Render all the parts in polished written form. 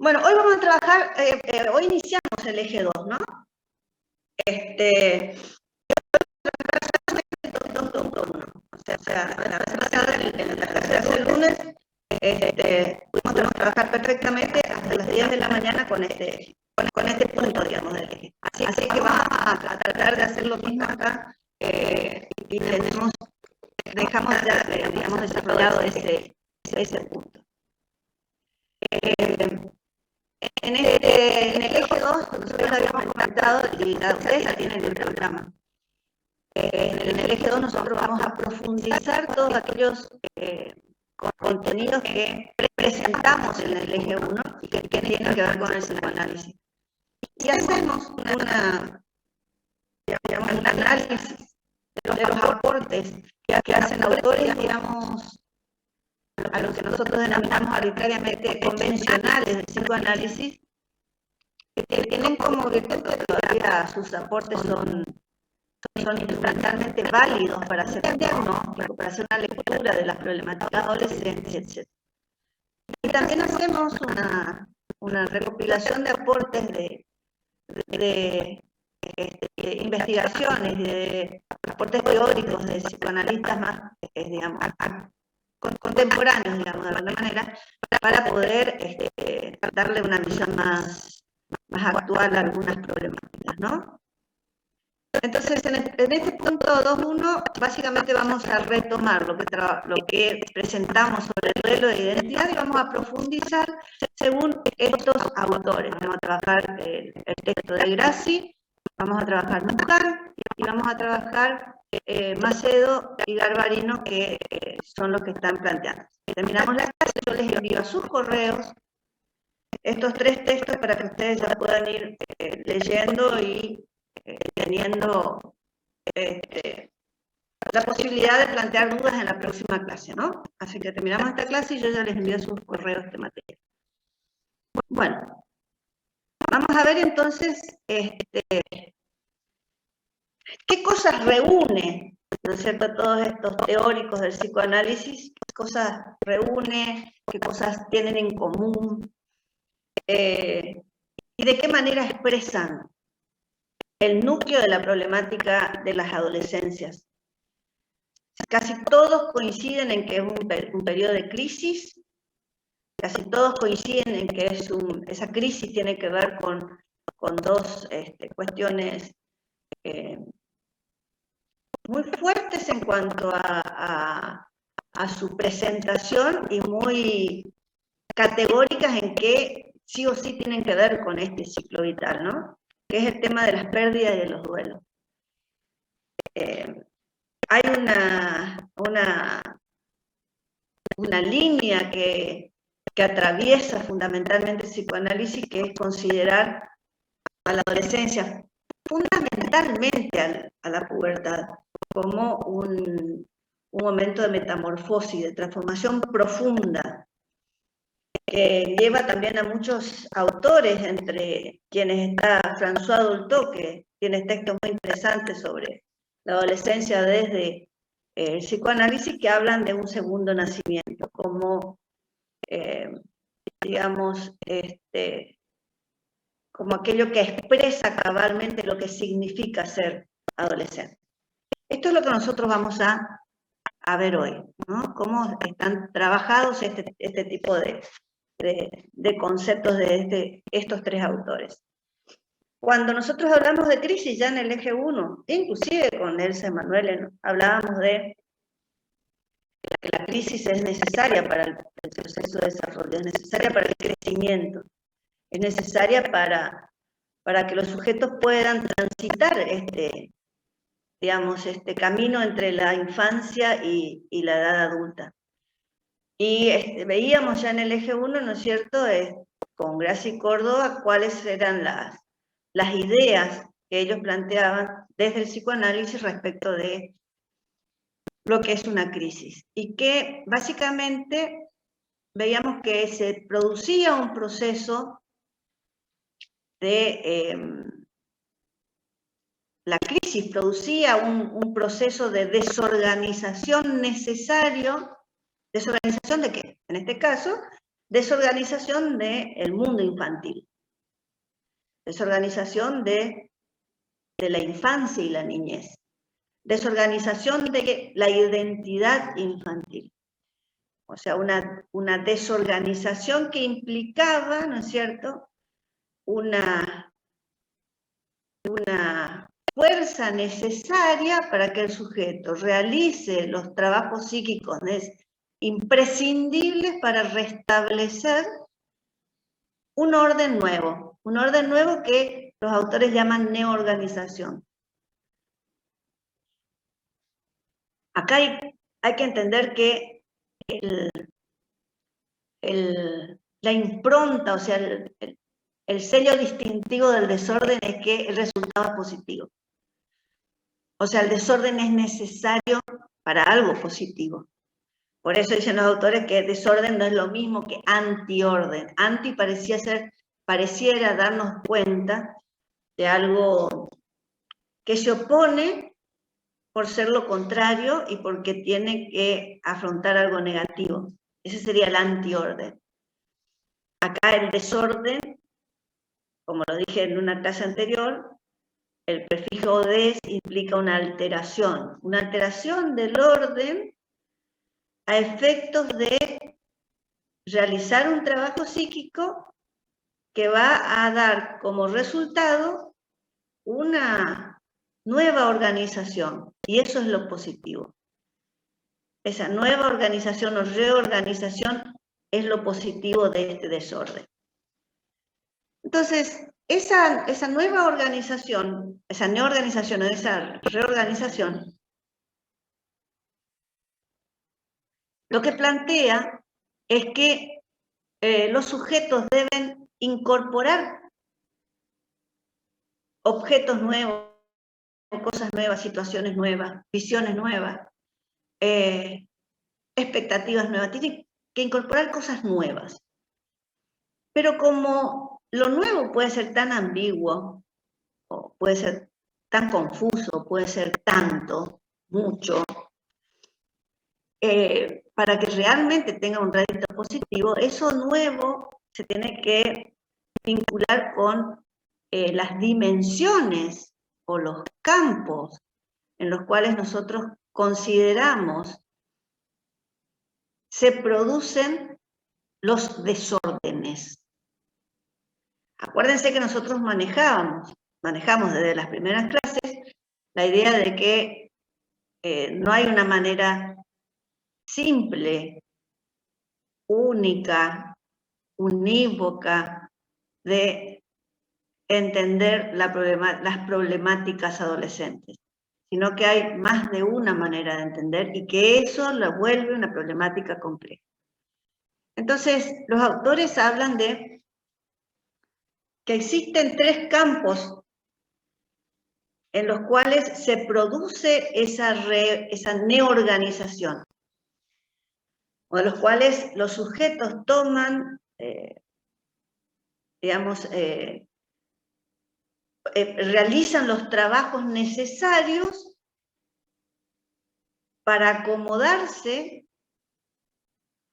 Bueno, hoy vamos a trabajar, hoy iniciamos el eje 2, ¿no? O sea, la vez pasada, en la clase del lunes, pudimos trabajar perfectamente hasta las 10 de la mañana con este punto, digamos, del eje. Así que vamos a tratar de hacer lo mismo acá y dejamos ya, digamos, desarrollado ese punto. En el eje 2, nosotros habíamos comentado, y ustedes la tienen en el programa. En el eje 2 nosotros vamos a profundizar todos aquellos contenidos que presentamos en el eje 1 y que tienen que ver con el psicoanálisis. Y hacemos un análisis de los aportes que hacen autores, digamos, a lo que nosotros denominamos arbitrariamente convencionales del psicoanálisis, que tienen como virtud que todavía sus aportes son totalmente válidos para hacer un diagnóstico, para hacer una lectura de las problemáticas adolescentes, etc. Y también hacemos una recopilación de aportes de investigaciones, de aportes teóricos de psicoanalistas más, digamos, contemporáneos, digamos, de alguna manera, para poder darle una visión más actual a algunas problemáticas, ¿no? Entonces, en este punto 2.1, básicamente vamos a retomar lo que presentamos sobre el duelo de identidad y vamos a profundizar según estos autores. Vamos a trabajar el texto de Grassi, vamos a trabajar Mujar y vamos a trabajar Macedo y Garbarino, que son los que están planteando. Terminamos la clase, yo les envío a sus correos estos tres textos para que ustedes ya puedan ir leyendo y teniendo la posibilidad de plantear dudas en la próxima clase, ¿no? Así que terminamos esta clase y yo ya les envío sus correos de materia. Bueno, vamos a ver entonces qué cosas reúne, ¿no es cierto?, todos estos teóricos del psicoanálisis, qué cosas reúne, qué cosas tienen en común, y de qué manera expresan el núcleo de la problemática de las adolescencias. Casi todos coinciden en que es un periodo de crisis, casi todos coinciden en que esa crisis tiene que ver con dos cuestiones muy fuertes en cuanto a su presentación y muy categóricas en que sí o sí tienen que ver con este ciclo vital, ¿no? Que es el tema de las pérdidas y de los duelos. Hay una línea que atraviesa fundamentalmente el psicoanálisis, que es considerar a la adolescencia, fundamentalmente a la pubertad, como un momento de metamorfosis, de transformación profunda, que lleva también a muchos autores, entre quienes está François Dolto, que tiene textos muy interesantes sobre la adolescencia desde el psicoanálisis, que hablan de un segundo nacimiento, como, digamos, como aquello que expresa cabalmente lo que significa ser adolescente. Esto es lo que nosotros vamos a ver hoy, ¿no? Cómo están trabajados este tipo de conceptos de estos tres autores. Cuando nosotros hablamos de crisis ya en el eje 1, inclusive con Elsa Emanuele, hablábamos de que la crisis es necesaria para el proceso de desarrollo, es necesaria para el crecimiento, es necesaria para que los sujetos puedan transitar digamos, este camino entre la infancia y la edad adulta. Y veíamos ya en el eje 1, ¿no es cierto?, con Grassi y Córdoba, cuáles eran las ideas que ellos planteaban desde el psicoanálisis respecto de lo que es una crisis. Y que básicamente veíamos que se producía un proceso la crisis producía un proceso de desorganización necesario. ¿Desorganización de qué? En este caso, desorganización del mundo infantil, desorganización de la infancia y la niñez, desorganización de la identidad infantil. O sea, una desorganización que implicaba, ¿no es cierto?, una fuerza necesaria para que el sujeto realice los trabajos psíquicos imprescindibles para restablecer un orden nuevo que los autores llaman neoorganización. Acá hay que entender que la impronta, o sea, el sello distintivo del desorden es que el resultado es positivo. O sea, el desorden es necesario para algo positivo. Por eso dicen los autores que desorden no es lo mismo que antiorden. Anti pareciera darnos cuenta de algo que se opone por ser lo contrario y porque tiene que afrontar algo negativo. Ese sería el antiorden. Acá el desorden, como lo dije en una clase anterior, el prefijo des implica una alteración del orden a efectos de realizar un trabajo psíquico que va a dar como resultado una nueva organización, y eso es lo positivo. Esa nueva organización o reorganización es lo positivo de este desorden. Entonces, esa nueva organización, esa neoorganización o esa reorganización, lo que plantea es que los sujetos deben incorporar objetos nuevos, cosas nuevas, situaciones nuevas, visiones nuevas, expectativas nuevas. Tienen que incorporar cosas nuevas. Pero como lo nuevo puede ser tan ambiguo, o puede ser tan confuso, puede ser tanto, mucho, para que realmente tenga un rédito positivo, eso nuevo se tiene que vincular con las dimensiones o los campos en los cuales nosotros consideramos se producen los desórdenes. Acuérdense que nosotros manejamos desde las primeras clases la idea de que no hay una manera simple, única, unívoca de entender las problemáticas adolescentes, sino que hay más de una manera de entender y que eso lo vuelve una problemática compleja. Entonces, los autores hablan de que existen 3 campos en los cuales se produce esa neoorganización, o de los cuales los sujetos toman, realizan los trabajos necesarios para acomodarse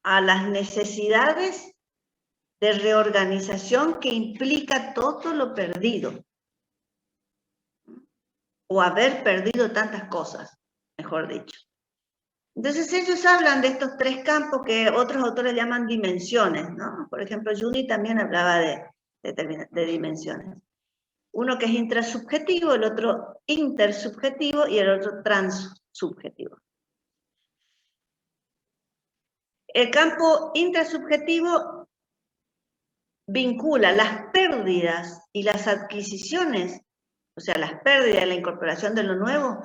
a las necesidades de reorganización que implica todo lo perdido, o haber perdido tantas cosas, mejor dicho. Entonces ellos hablan de estos 3 campos que otros autores llaman dimensiones, ¿no? Por ejemplo, Juni también hablaba de dimensiones. Uno que es intrasubjetivo, el otro intersubjetivo y el otro transsubjetivo. El campo intrasubjetivo vincula las pérdidas y las adquisiciones, o sea, las pérdidas y la incorporación de lo nuevo,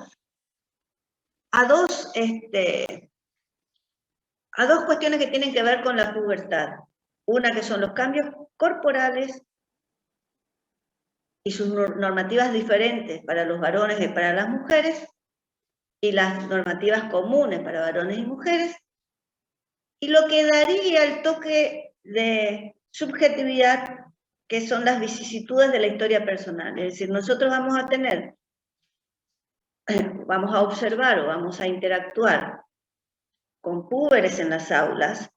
a dos cuestiones que tienen que ver con la pubertad. Una que son los cambios corporales y sus normativas diferentes para los varones y para las mujeres, y las normativas comunes para varones y mujeres, y lo que daría el toque de subjetividad, que son las vicisitudes de la historia personal. Es decir, nosotros vamos a observar o vamos a interactuar con púberes en las aulas,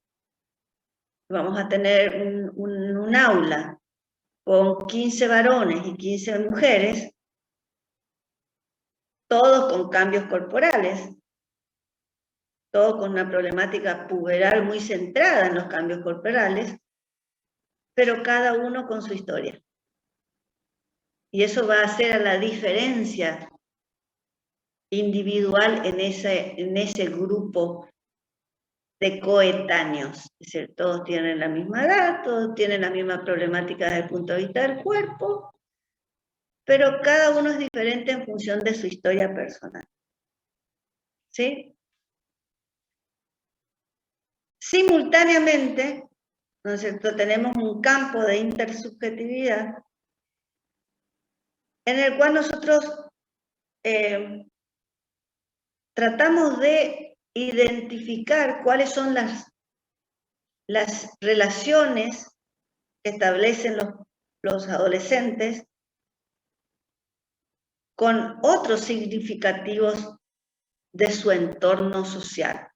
vamos a tener un aula con 15 varones y 15 mujeres, todos con cambios corporales, todos con una problemática puberal muy centrada en los cambios corporales, pero cada uno con su historia. Y eso va a hacer la diferencia individual en ese grupo de coetáneos. Es decir, todos tienen la misma edad, todos tienen la misma problemática desde el punto de vista del cuerpo, pero cada uno es diferente en función de su historia personal. ¿Sí? Simultáneamente, ¿no es cierto?, tenemos un campo de intersubjetividad en el cual nosotros tratamos de identificar cuáles son las relaciones que establecen los adolescentes con otros significativos de su entorno social.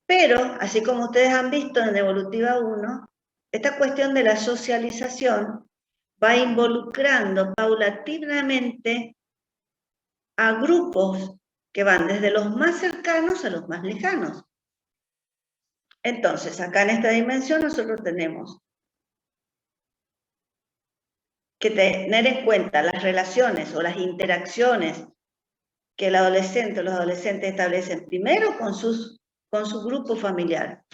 Pero, así como ustedes han visto en Evolutiva 1, esta cuestión de la socialización va involucrando paulatinamente a grupos que van desde los más cercanos a los más lejanos. Entonces, acá en esta dimensión nosotros tenemos que tener en cuenta las relaciones o las interacciones que el adolescente o los adolescentes establecen primero con su grupo familiar.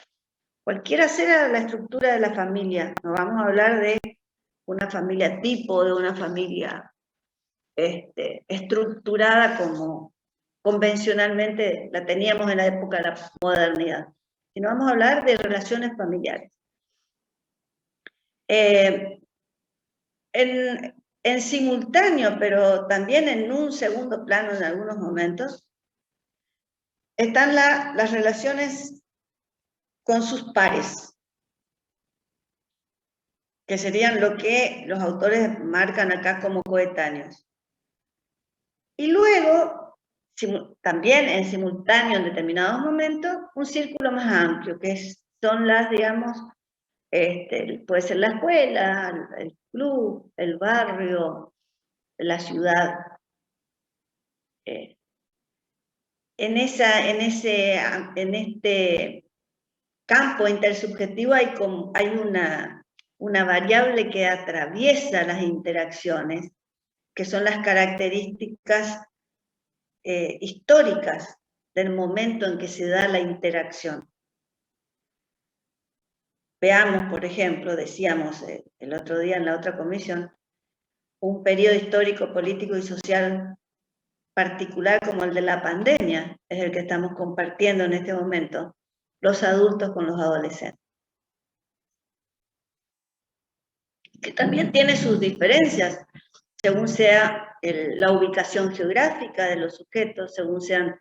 Cualquiera sea la estructura de la familia, no vamos a hablar de una familia tipo, de una familia estructurada como convencionalmente la teníamos en la época de la modernidad, sino vamos a hablar de relaciones familiares. En simultáneo, pero también en un segundo plano en algunos momentos, están las relaciones con sus pares, que serían lo que los autores marcan acá como coetáneos. Y luego, también en simultáneo en determinados momentos, un círculo más amplio, que son las, digamos, puede ser la escuela, el club, el barrio, la ciudad. En este campo intersubjetivo hay una variable que atraviesa las interacciones, que son las características históricas del momento en que se da la interacción. Veamos, por ejemplo, decíamos el otro día en la otra comisión, un periodo histórico, político y social particular como el de la pandemia, es el que estamos compartiendo en este momento, los adultos con los adolescentes. Que también tiene sus diferencias, según sea la ubicación geográfica de los sujetos, según sean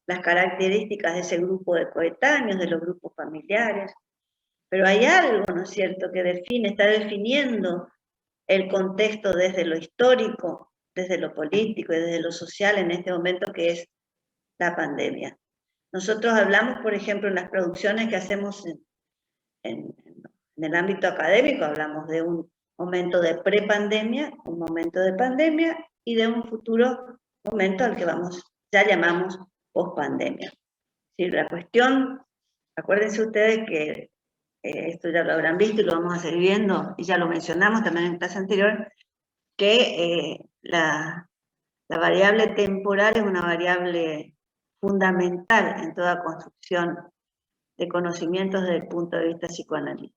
las características de ese grupo de coetáneos, de los grupos familiares. Pero hay algo, ¿no es cierto?, que está definiendo el contexto desde lo histórico, desde lo político y desde lo social en este momento, que es la pandemia. Nosotros hablamos, por ejemplo, en las producciones que hacemos en el ámbito académico, hablamos de un momento de prepandemia, un momento de pandemia y de un futuro momento al que ya llamamos pospandemia. Si la cuestión, acuérdense ustedes que esto ya lo habrán visto y lo vamos a seguir viendo, y ya lo mencionamos también en clase anterior, que la variable temporal es una variable fundamental en toda construcción de conocimientos desde el punto de vista psicoanalítico.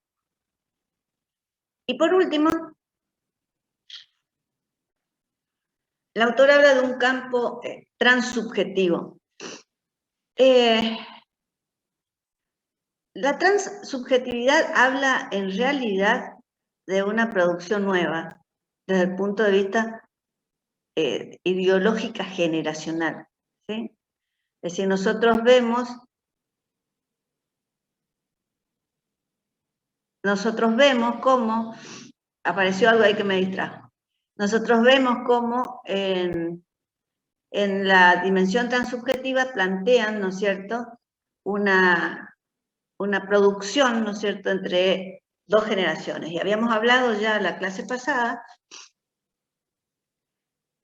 Y por último, el autor habla de un campo transsubjetivo. La transsubjetividad habla en realidad de una producción nueva, desde el punto de vista ideológica generacional, ¿sí? Es decir, nosotros vemos cómo, apareció algo ahí que me distrajo, nosotros vemos cómo en la dimensión transsubjetiva plantean, ¿no es cierto?, una una producción, ¿no es cierto?, entre dos generaciones. Y habíamos hablado ya en la clase pasada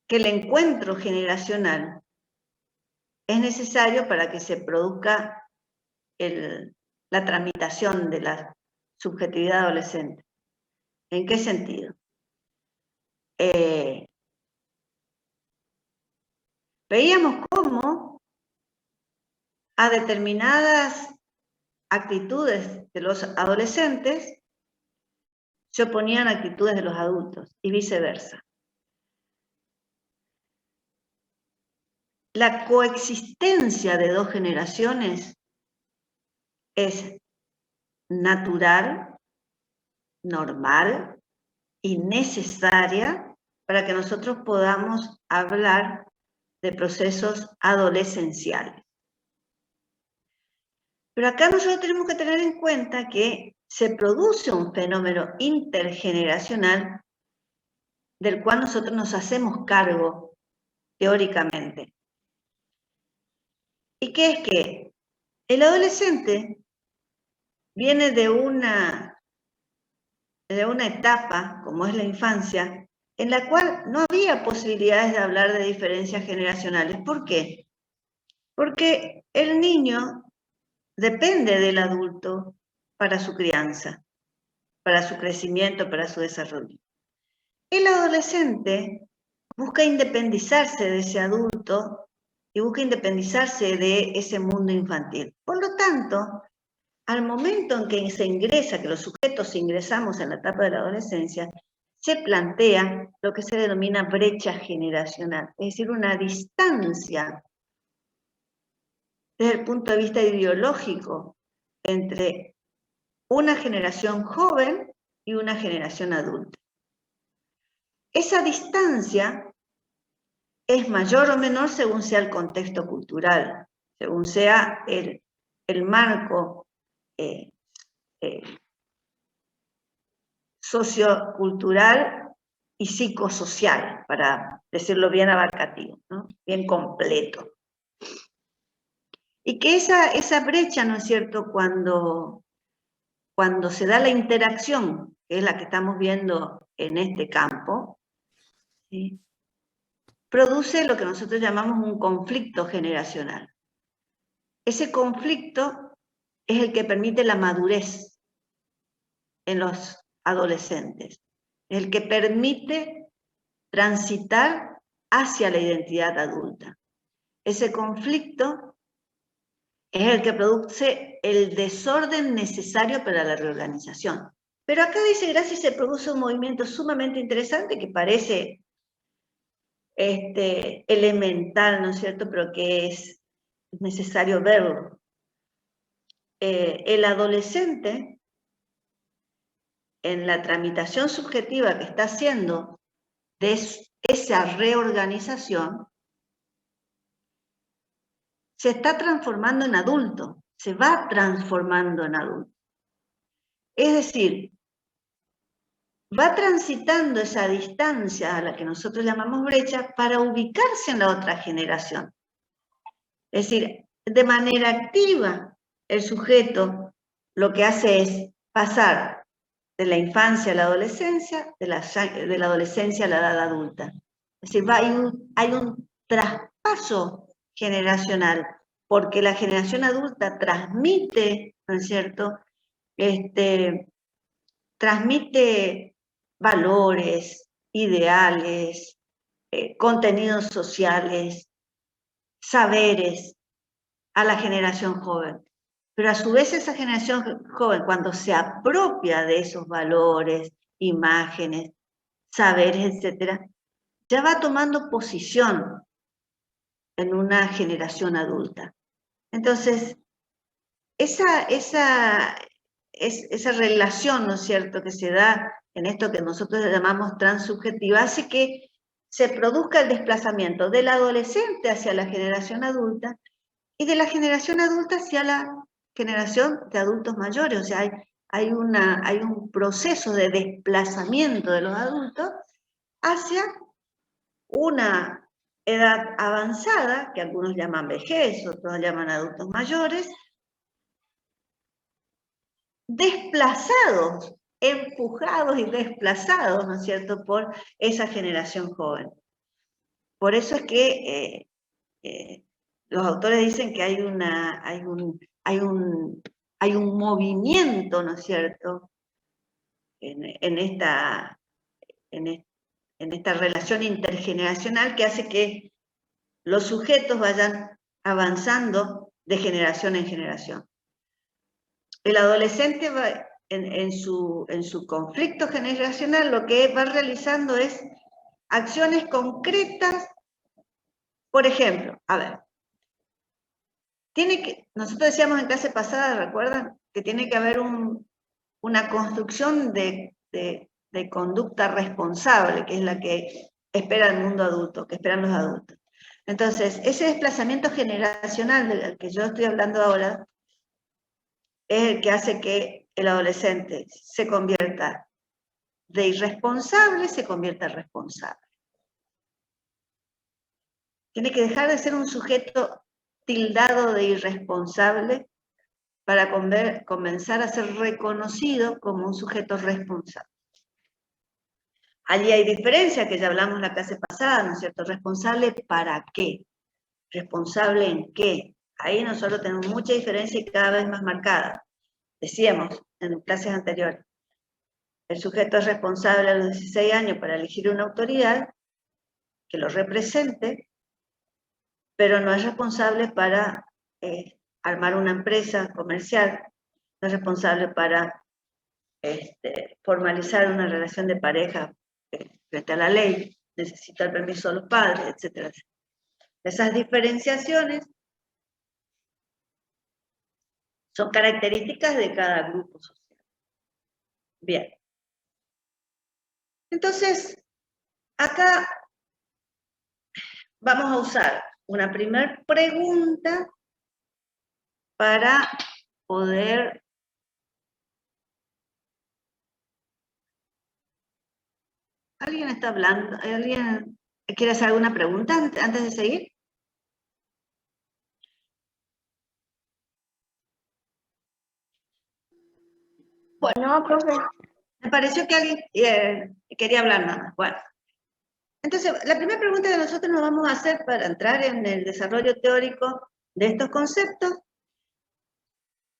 que el encuentro generacional es necesario para que se produzca la tramitación de la subjetividad adolescente. ¿En qué sentido? Veíamos cómo a determinadas actitudes de los adolescentes se oponían a actitudes de los adultos y viceversa. La coexistencia de dos generaciones es natural, normal y necesaria para que nosotros podamos hablar de procesos adolescenciales. Pero acá nosotros tenemos que tener en cuenta que se produce un fenómeno intergeneracional del cual nosotros nos hacemos cargo teóricamente. Y que es que el adolescente viene de una etapa, como es la infancia, en la cual no había posibilidades de hablar de diferencias generacionales. ¿Por qué? Porque el niño depende del adulto para su crianza, para su crecimiento, para su desarrollo. El adolescente busca independizarse de ese adulto y busca independizarse de ese mundo infantil. Por lo tanto, al momento en que se ingresa, que los sujetos ingresamos en la etapa de la adolescencia, se plantea lo que se denomina brecha generacional, es decir, una distancia desde el punto de vista ideológico entre una generación joven y una generación adulta. Esa distancia es mayor o menor según sea el contexto cultural, según sea el marco sociocultural y psicosocial, para decirlo bien abarcativo, ¿no? Bien completo. Y que esa brecha, ¿no es cierto?, cuando se da la interacción, que es la que estamos viendo en este campo, ¿sí?, produce lo que nosotros llamamos un conflicto generacional. Ese conflicto es el que permite la madurez en los adolescentes, el que permite transitar hacia la identidad adulta. Ese conflicto es el que produce el desorden necesario para la reorganización. Pero acá dice Graci, se produce un movimiento sumamente interesante que parece elemental, ¿no es cierto?, pero que es necesario verlo. El adolescente, en la tramitación subjetiva que está haciendo de esa reorganización, se está transformando en adulto, se va transformando en adulto. Es decir, va transitando esa distancia a la que nosotros llamamos brecha para ubicarse en la otra generación. Es decir, de manera activa, el sujeto lo que hace es pasar de la infancia a la adolescencia, de la adolescencia a la edad adulta. Es decir, hay un traspaso generacional, porque la generación adulta transmite, ¿no es cierto?, transmite valores, ideales, contenidos sociales, saberes a la generación joven. Pero a su vez esa generación joven, cuando se apropia de esos valores, imágenes, saberes, etc., ya va tomando posición en una generación adulta. Entonces, esa relación, ¿no es cierto?, que se da en esto que nosotros llamamos transubjetiva, hace que se produzca el desplazamiento del adolescente hacia la generación adulta y de la generación adulta hacia la generación de adultos mayores. O sea, hay un proceso de desplazamiento de los adultos hacia una edad avanzada, que algunos llaman vejez, otros llaman adultos mayores, desplazados, empujados y desplazados, ¿no es cierto?, por esa generación joven. Por eso es que los autores dicen que hay un movimiento, ¿no es cierto?, en esta relación intergeneracional que hace que los sujetos vayan avanzando de generación en generación. El adolescente va, en su conflicto generacional, lo que va realizando es acciones concretas. Por ejemplo, a ver, nosotros decíamos en clase pasada, ¿recuerdan? Que tiene que haber una construcción de conducta responsable, que es la que espera el mundo adulto, que esperan los adultos. Entonces, ese desplazamiento generacional del que yo estoy hablando ahora es el que hace que el adolescente se convierta de irresponsable, se convierta en responsable. Tiene que dejar de ser un sujeto tildado de irresponsable para comenzar a ser reconocido como un sujeto responsable. Allí hay diferencia, que ya hablamos la clase pasada, ¿no es cierto? ¿Responsable para qué? ¿Responsable en qué? Ahí nosotros tenemos mucha diferencia y cada vez más marcada. Decíamos en clases anteriores, el sujeto es responsable a los 16 años para elegir una autoridad que lo represente, pero no es responsable para armar una empresa comercial, no es responsable para formalizar una relación de pareja frente a la ley, necesita el permiso de los padres, etcétera. Esas diferenciaciones son características de cada grupo social. Bien. Entonces, acá vamos a usar una primera pregunta para poder ¿Alguien está hablando? ¿Alguien quiere hacer alguna pregunta antes de seguir? Bueno, profe. Me pareció que alguien quería hablar nada más. Bueno. Entonces, la primera pregunta que nosotros nos vamos a hacer para entrar en el desarrollo teórico de estos conceptos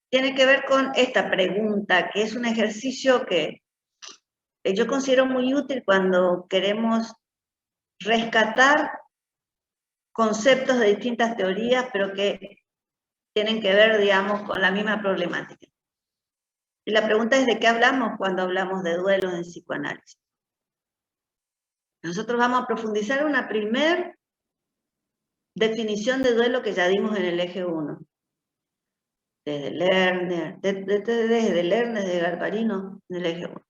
tiene que ver con esta pregunta, que es un ejercicio que yo considero muy útil cuando queremos rescatar conceptos de distintas teorías, pero que tienen que ver, digamos, con la misma problemática. Y la pregunta es, ¿de qué hablamos cuando hablamos de duelos en psicoanálisis? Nosotros vamos a profundizar una primera definición de duelo que ya dimos en el eje 1. Desde Lerner, desde Galvarino, en el eje 1.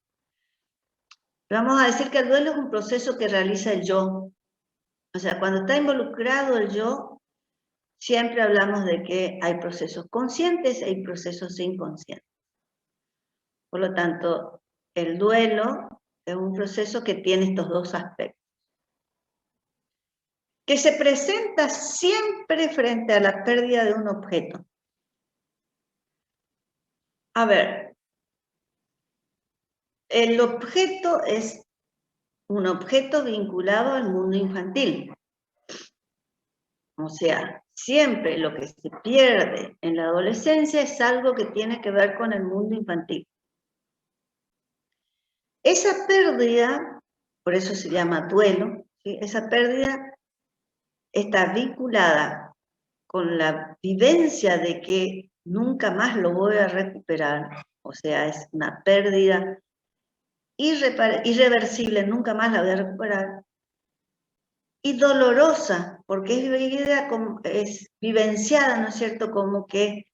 Vamos a decir que el duelo es un proceso que realiza el yo. O sea, cuando está involucrado el yo, siempre hablamos de que hay procesos conscientes y hay procesos inconscientes. Por lo tanto, el duelo es un proceso que tiene estos dos aspectos. Que se presenta siempre frente a la pérdida de un objeto. A ver, el objeto es un objeto vinculado al mundo infantil. O sea, siempre lo que se pierde en la adolescencia es algo que tiene que ver con el mundo infantil. Esa pérdida, por eso se llama duelo, ¿sí? Esa pérdida está vinculada con la vivencia de que nunca más lo voy a recuperar. O sea, es una pérdida irreversible, nunca más la voy a recuperar. Y dolorosa, porque es vivenciada, ¿no es cierto?, como que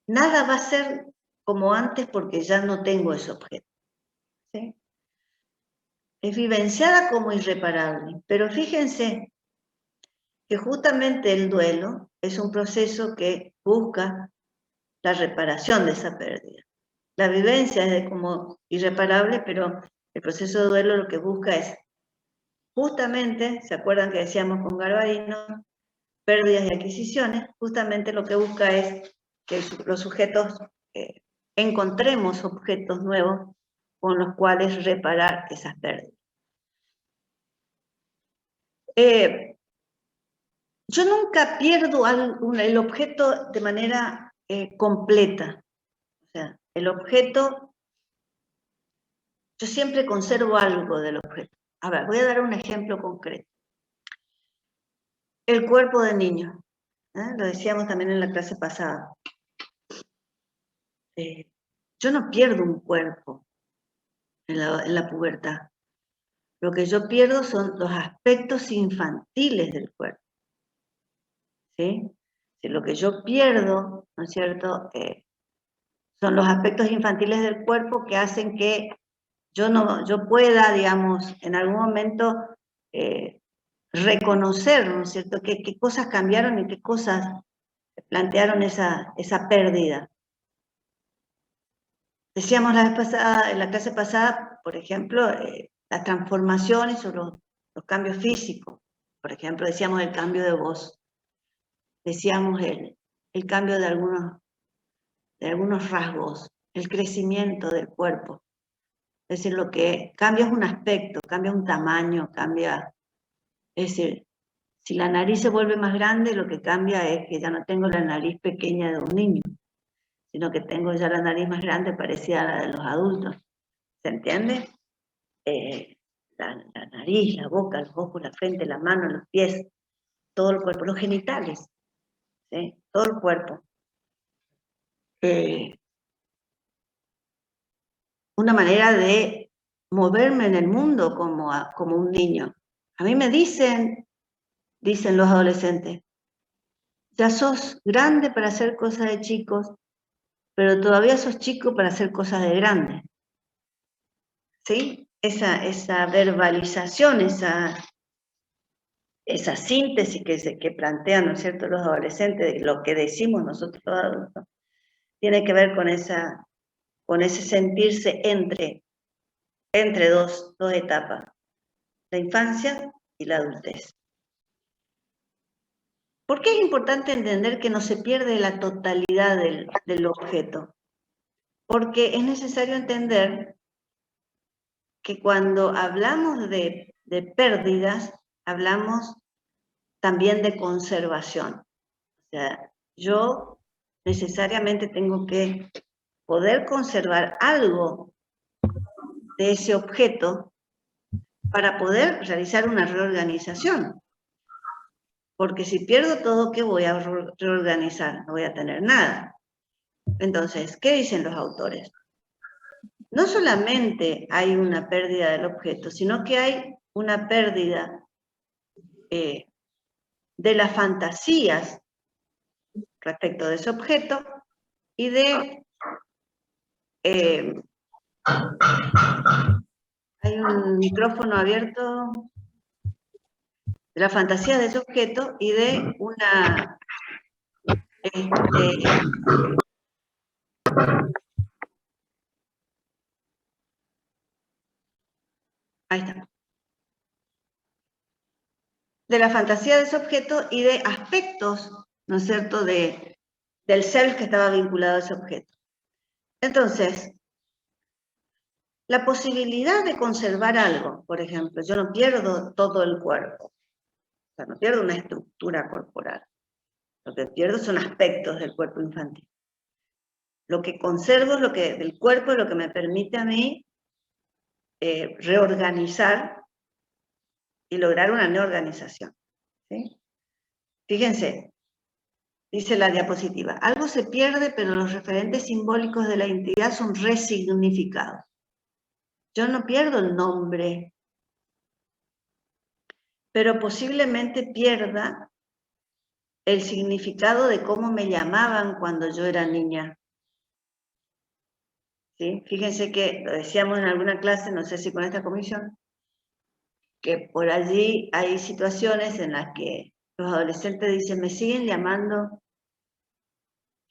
nada va a ser como antes porque ya no tengo ese objeto. ¿Sí? Es vivenciada como irreparable, pero fíjense que justamente el duelo es un proceso que busca la reparación de esa pérdida. La vivencia es de como irreparable, pero el proceso de duelo lo que busca es justamente, ¿se acuerdan que decíamos con Galvarino? Pérdidas y adquisiciones, justamente lo que busca es que los sujetos encontremos objetos nuevos con los cuales reparar esas pérdidas. Yo nunca pierdo el objeto de manera completa. O sea, el objeto, yo siempre conservo algo del objeto. A ver, voy a dar un ejemplo concreto. El cuerpo de niño. Lo decíamos también en la clase pasada. Yo no pierdo un cuerpo en la pubertad. Lo que yo pierdo son los aspectos infantiles del cuerpo. ¿Sí? Lo que yo pierdo, ¿no es cierto?, son los aspectos infantiles del cuerpo que hacen que yo pueda, digamos, en algún momento reconocer, ¿no es cierto?, qué cosas cambiaron y qué cosas plantearon esa pérdida. Decíamos la vez pasada, en la clase pasada, por ejemplo, las transformaciones o los cambios físicos. Por ejemplo, decíamos el cambio de voz. Decíamos el cambio de algunos rasgos, el crecimiento del cuerpo. Es decir, lo que cambia es un aspecto, cambia un tamaño, cambia. Es decir, si la nariz se vuelve más grande, lo que cambia es que ya no tengo la nariz pequeña de un niño, sino que tengo ya la nariz más grande parecida a la de los adultos. ¿Se entiende? La nariz, la boca, los ojos, la frente, la mano, los pies, todo el cuerpo, los genitales, ¿sí? Todo el cuerpo. Una manera de moverme en el mundo como un niño. A mí me dicen los adolescentes, ya sos grande para hacer cosas de chicos, pero todavía sos chico para hacer cosas de grandes. ¿Sí? Esa verbalización, esa síntesis que plantean, ¿no es cierto?, los adolescentes, de lo que decimos nosotros los adultos, tiene que ver con ese sentirse entre dos etapas, la infancia y la adultez. ¿Por qué es importante entender que no se pierde la totalidad del objeto? Porque es necesario entender que cuando hablamos de pérdidas, hablamos también de conservación. O sea, yo necesariamente tengo que poder conservar algo de ese objeto para poder realizar una reorganización. Porque si pierdo todo, ¿qué voy a reorganizar? No voy a tener nada. Entonces, ¿qué dicen los autores? No solamente hay una pérdida del objeto, sino que hay una pérdida de las fantasías respecto de ese objeto y de... hay un micrófono abierto, de la fantasía de ese objeto y de una... ahí está. De la fantasía de ese objeto y de aspectos, ¿no es cierto?, del self que estaba vinculado a ese objeto. Entonces, la posibilidad de conservar algo, por ejemplo, yo no pierdo todo el cuerpo, o sea, no pierdo una estructura corporal, lo que pierdo son aspectos del cuerpo infantil. Lo que conservo es del cuerpo es lo que me permite a mí reorganizar y lograr una neorganización. ¿Sí? Fíjense, dice la diapositiva, algo se pierde, pero los referentes simbólicos de la identidad son resignificados. Yo no pierdo el nombre, pero posiblemente pierda el significado de cómo me llamaban cuando yo era niña. ¿Sí? Fíjense que lo decíamos en alguna clase, no sé si con esta comisión, que por allí hay situaciones en las que los adolescentes dicen, me siguen llamando,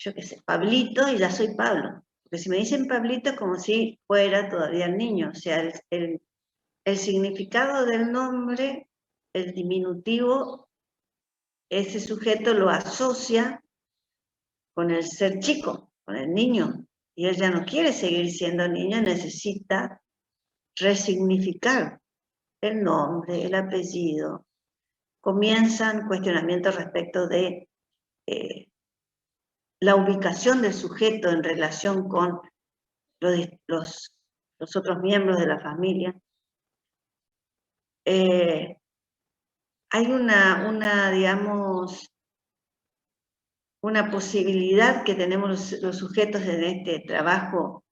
yo qué sé, Pablito, y ya soy Pablo. Porque si me dicen Pablito es como si fuera todavía el niño. O sea, el significado del nombre, el diminutivo, ese sujeto lo asocia con el ser chico, con el niño, y él ya no quiere seguir siendo niño, necesita resignificar el nombre, el apellido. Comienzan cuestionamientos respecto de la ubicación del sujeto en relación con los otros miembros de la familia. Hay digamos, una posibilidad que tenemos los sujetos en este trabajo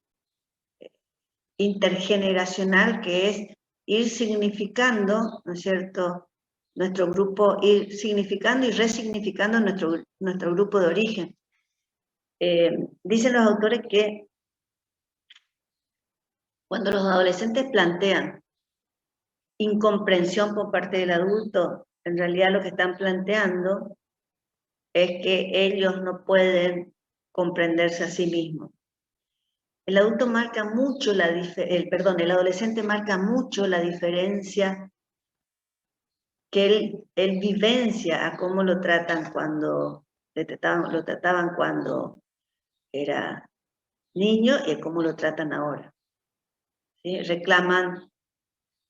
intergeneracional, que es ir significando, ¿no es cierto?, nuestro grupo, ir significando y resignificando nuestro grupo de origen. Dicen los autores que cuando los adolescentes plantean incomprensión por parte del adulto, en realidad lo que están planteando es que ellos no pueden comprenderse a sí mismos. El adulto marca mucho el adolescente marca mucho la diferencia que él vivencia a cómo lo tratan cuando lo trataban cuando era niño y cómo lo tratan ahora. ¿Sí? Reclaman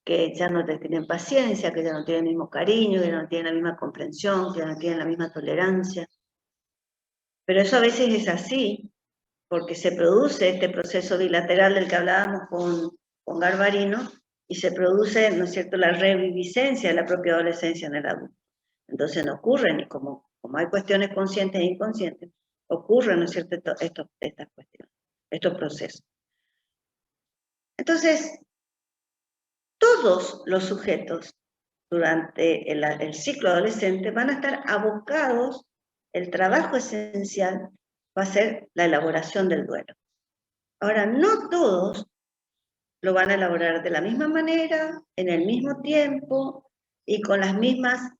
que ya no tienen paciencia, que ya no tienen el mismo cariño, que ya no tienen la misma comprensión, que ya no tienen la misma tolerancia. Pero eso a veces es así, porque se produce este proceso bilateral del que hablábamos con Garbarino, y se produce, ¿no es cierto?, la reviviscencia de la propia adolescencia en el adulto. Entonces no ocurren, y como hay cuestiones conscientes e inconscientes, ocurren, ¿no es cierto?, estas cuestiones, estos procesos. Entonces, todos los sujetos durante el ciclo adolescente van a estar abocados, el trabajo esencial va a ser la elaboración del duelo. Ahora, no todos lo van a elaborar de la misma manera, en el mismo tiempo y con las mismas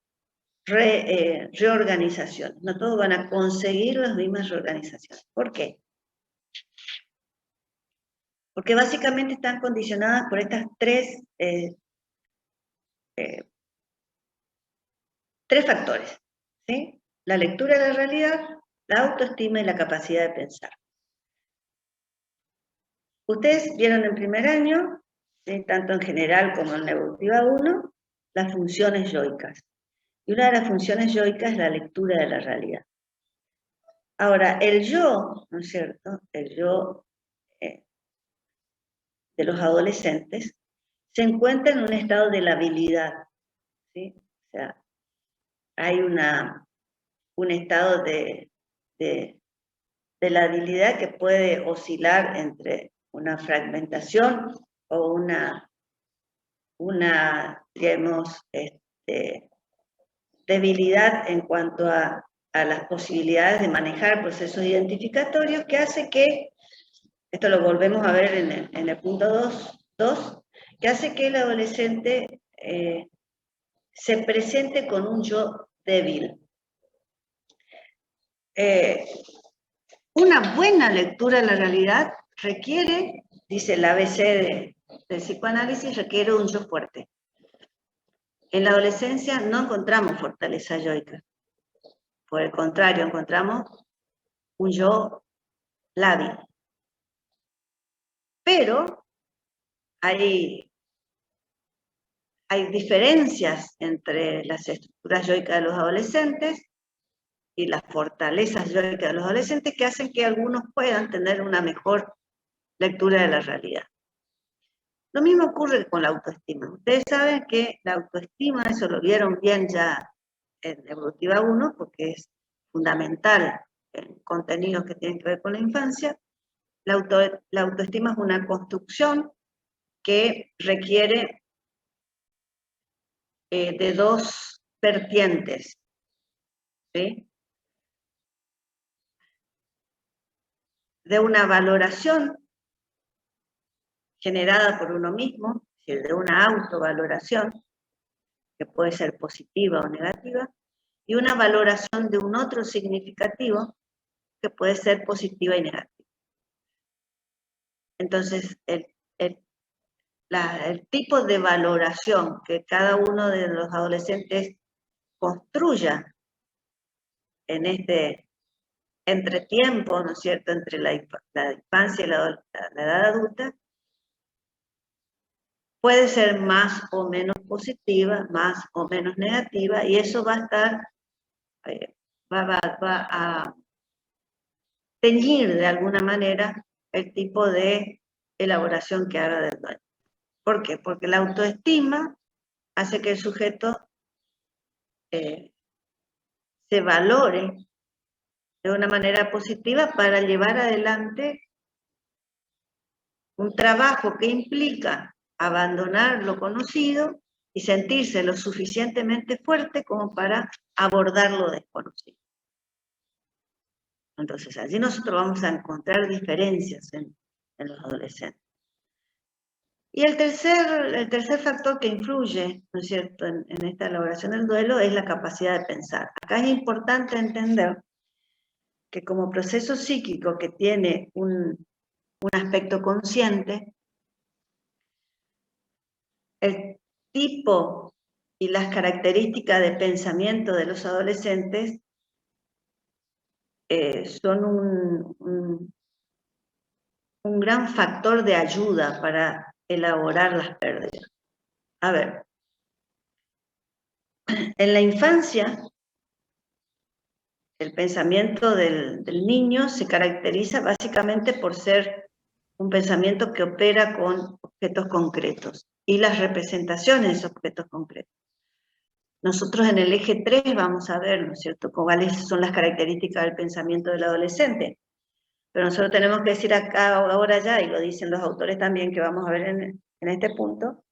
reorganizaciones. No todos van a conseguir las mismas reorganizaciones. ¿Por qué? Porque básicamente están condicionadas por estas tres factores, ¿sí? La lectura de la realidad, la autoestima y la capacidad de pensar. Ustedes vieron en primer año, ¿sí?, tanto en general como en la evolutiva 1, las funciones yoicas. Y una de las funciones yoicas es la lectura de la realidad. Ahora, el yo, ¿no es cierto?, el yo de los adolescentes, se encuentra en un estado de labilidad, ¿sí? O sea, hay un estado de labilidad que puede oscilar entre una fragmentación o una digamos, debilidad en cuanto a las posibilidades de manejar procesos identificatorios, que hace que, esto lo volvemos a ver en el punto 2, que hace que el adolescente se presente con un yo débil. Una buena lectura de la realidad requiere, dice el ABC del psicoanálisis, requiere un yo fuerte. En la adolescencia no encontramos fortaleza yoica. Por el contrario, encontramos un yo lábil. Pero hay diferencias entre las estructuras yoicas de los adolescentes y las fortalezas yoicas de los adolescentes que hacen que algunos puedan tener una mejor lectura de la realidad. Lo mismo ocurre con la autoestima. Ustedes saben que la autoestima, eso lo vieron bien ya en Evolutiva 1, porque es fundamental en contenidos que tienen que ver con la infancia. La autoestima es una construcción que requiere de dos vertientes, ¿sí? De una valoración generada por uno mismo, de una autovaloración, que puede ser positiva o negativa, y una valoración de un otro significativo, que puede ser positiva y negativa. Entonces, el tipo de valoración que cada uno de los adolescentes construya en este entretiempo, ¿no es cierto?, entre la infancia y la edad adulta, puede ser más o menos positiva, más o menos negativa, y eso va a estar, va a teñir de alguna manera el tipo de elaboración que haga del duelo. ¿Por qué? Porque la autoestima hace que el sujeto se valore de una manera positiva para llevar adelante un trabajo que implica abandonar lo conocido y sentirse lo suficientemente fuerte como para abordar lo desconocido. Entonces, allí nosotros vamos a encontrar diferencias en los adolescentes. Y el tercer factor que influye, ¿no es cierto?, en esta elaboración del duelo es la capacidad de pensar. Acá es importante entender que como proceso psíquico que tiene un aspecto consciente, el tipo y las características de pensamiento de los adolescentes son un gran factor de ayuda para elaborar las pérdidas. A ver, en la infancia, el pensamiento del niño se caracteriza básicamente por ser un pensamiento que opera con objetos concretos y las representaciones de esos objetos concretos. Nosotros en el eje 3 vamos a ver, ¿no es cierto?, cuáles son las características del pensamiento del adolescente. Pero nosotros tenemos que decir acá, ahora ya, y lo dicen los autores también, que vamos a ver en este punto,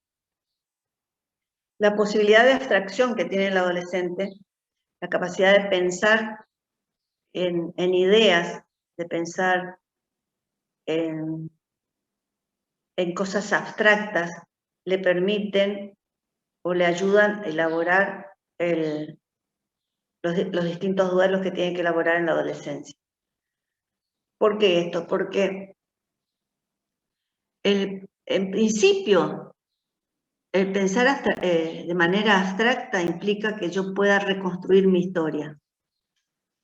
la posibilidad de abstracción que tiene el adolescente, la capacidad de pensar en ideas, de pensar en cosas abstractas, le permiten o le ayudan a elaborar los distintos duelos que tiene que elaborar en la adolescencia. ¿Por qué esto? Porque en principio el pensar de manera abstracta implica que yo pueda reconstruir mi historia.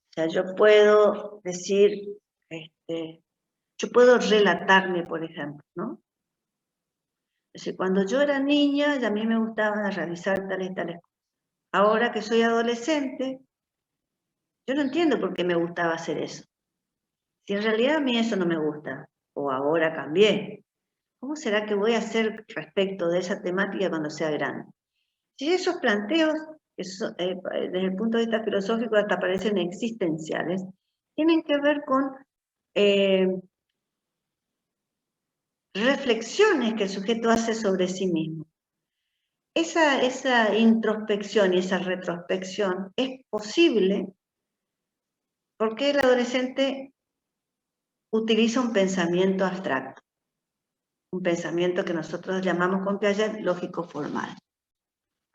O sea, yo puedo decir, yo puedo relatarme, por ejemplo, ¿no? Es decir, cuando yo era niña, y a mí me gustaba realizar tales cosas. Ahora que soy adolescente, yo no entiendo por qué me gustaba hacer eso. Si en realidad a mí eso no me gusta, o ahora cambié, ¿cómo será que voy a hacer respecto de esa temática cuando sea grande? Si esos planteos, desde el punto de vista filosófico, hasta parecen existenciales, tienen que ver con reflexiones que el sujeto hace sobre sí mismo. Esa introspección y esa retrospección es posible porque el adolescente utiliza un pensamiento abstracto, un pensamiento que nosotros llamamos con Piaget lógico-formal.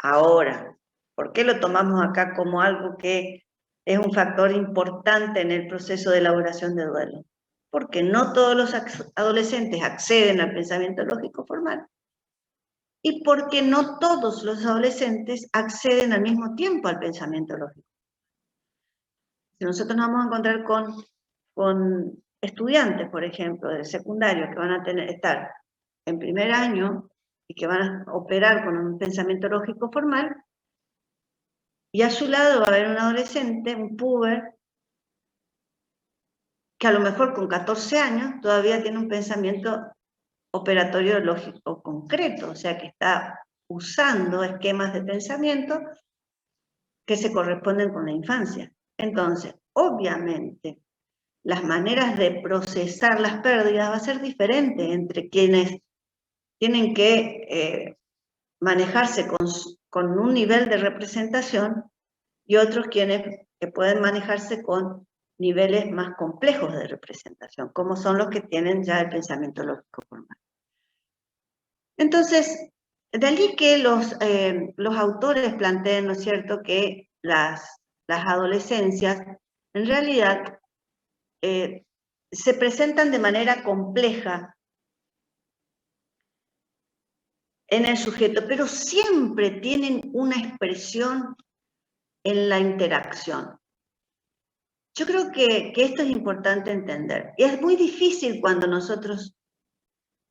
Ahora, ¿por qué lo tomamos acá como algo que es un factor importante en el proceso de elaboración de duelo? Porque no todos los adolescentes acceden al pensamiento lógico-formal y porque no todos los adolescentes acceden al mismo tiempo al pensamiento lógico. Si nosotros nos vamos a encontrar con estudiantes, por ejemplo, del secundario, que van a estar en primer año y que van a operar con un pensamiento lógico formal, y a su lado va a haber un adolescente, un puber, que a lo mejor con 14 años todavía tiene un pensamiento operatorio lógico concreto, o sea que está usando esquemas de pensamiento que se corresponden con la infancia. Entonces, obviamente, las maneras de procesar las pérdidas va a ser diferente entre quienes tienen que manejarse con un nivel de representación y otros quienes que pueden manejarse con niveles más complejos de representación, como son los que tienen ya el pensamiento lógico formal. Entonces, de allí que los autores planteen, ¿no es cierto?, que las adolescencias en realidad se presentan de manera compleja en el sujeto, pero siempre tienen una expresión en la interacción. yo creo que esto es importante entender. Y es muy difícil cuando nosotros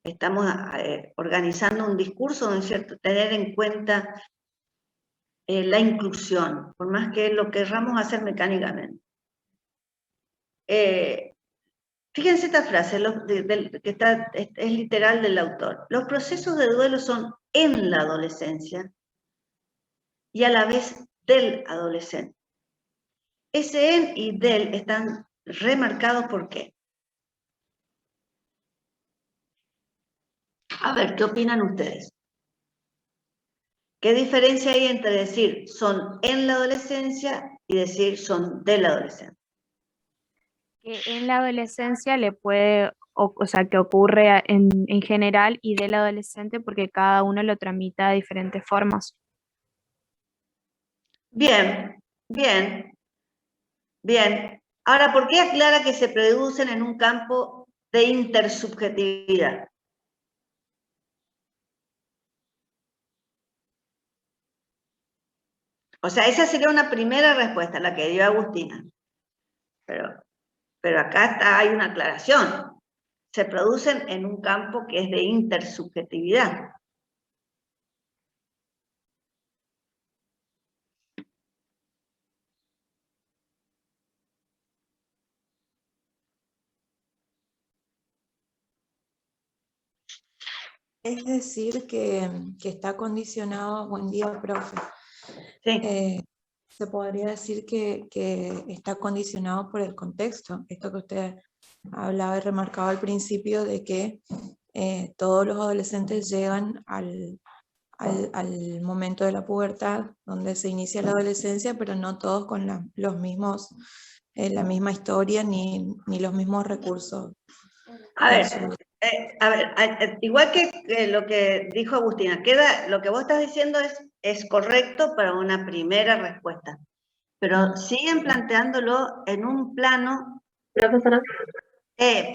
estamos organizando un discurso, ¿no es cierto?, tener en cuenta la inclusión, por más que lo querramos hacer mecánicamente. Fíjense esta frase, que es literal del autor. Los procesos de duelo son en la adolescencia y a la vez del adolescente. Ese en y del están remarcados ¿por qué? A ver, ¿qué opinan ustedes? ¿Qué diferencia hay entre decir son en la adolescencia y decir son de la adolescencia? Que en la adolescencia le puede, o sea, que ocurre en general y del adolescente porque cada uno lo tramita de diferentes formas. Bien, bien, bien. Ahora, ¿por qué aclara que se producen en un campo de intersubjetividad? O sea, esa sería una primera respuesta, la que dio Agustina. Pero acá hay una aclaración. Se producen en un campo que es de intersubjetividad. Es decir, que está condicionado, buen día, profe. Sí. Se podría decir que está condicionado por el contexto. Esto que usted hablaba y remarcaba al principio de que todos los adolescentes llegan al momento de la pubertad, donde se inicia la adolescencia, pero no todos con los mismos, la misma historia ni los mismos recursos. A ver, igual que lo que dijo Agustina, lo que vos estás diciendo es correcto para una primera respuesta, pero siguen planteándolo en un plano. Profesora.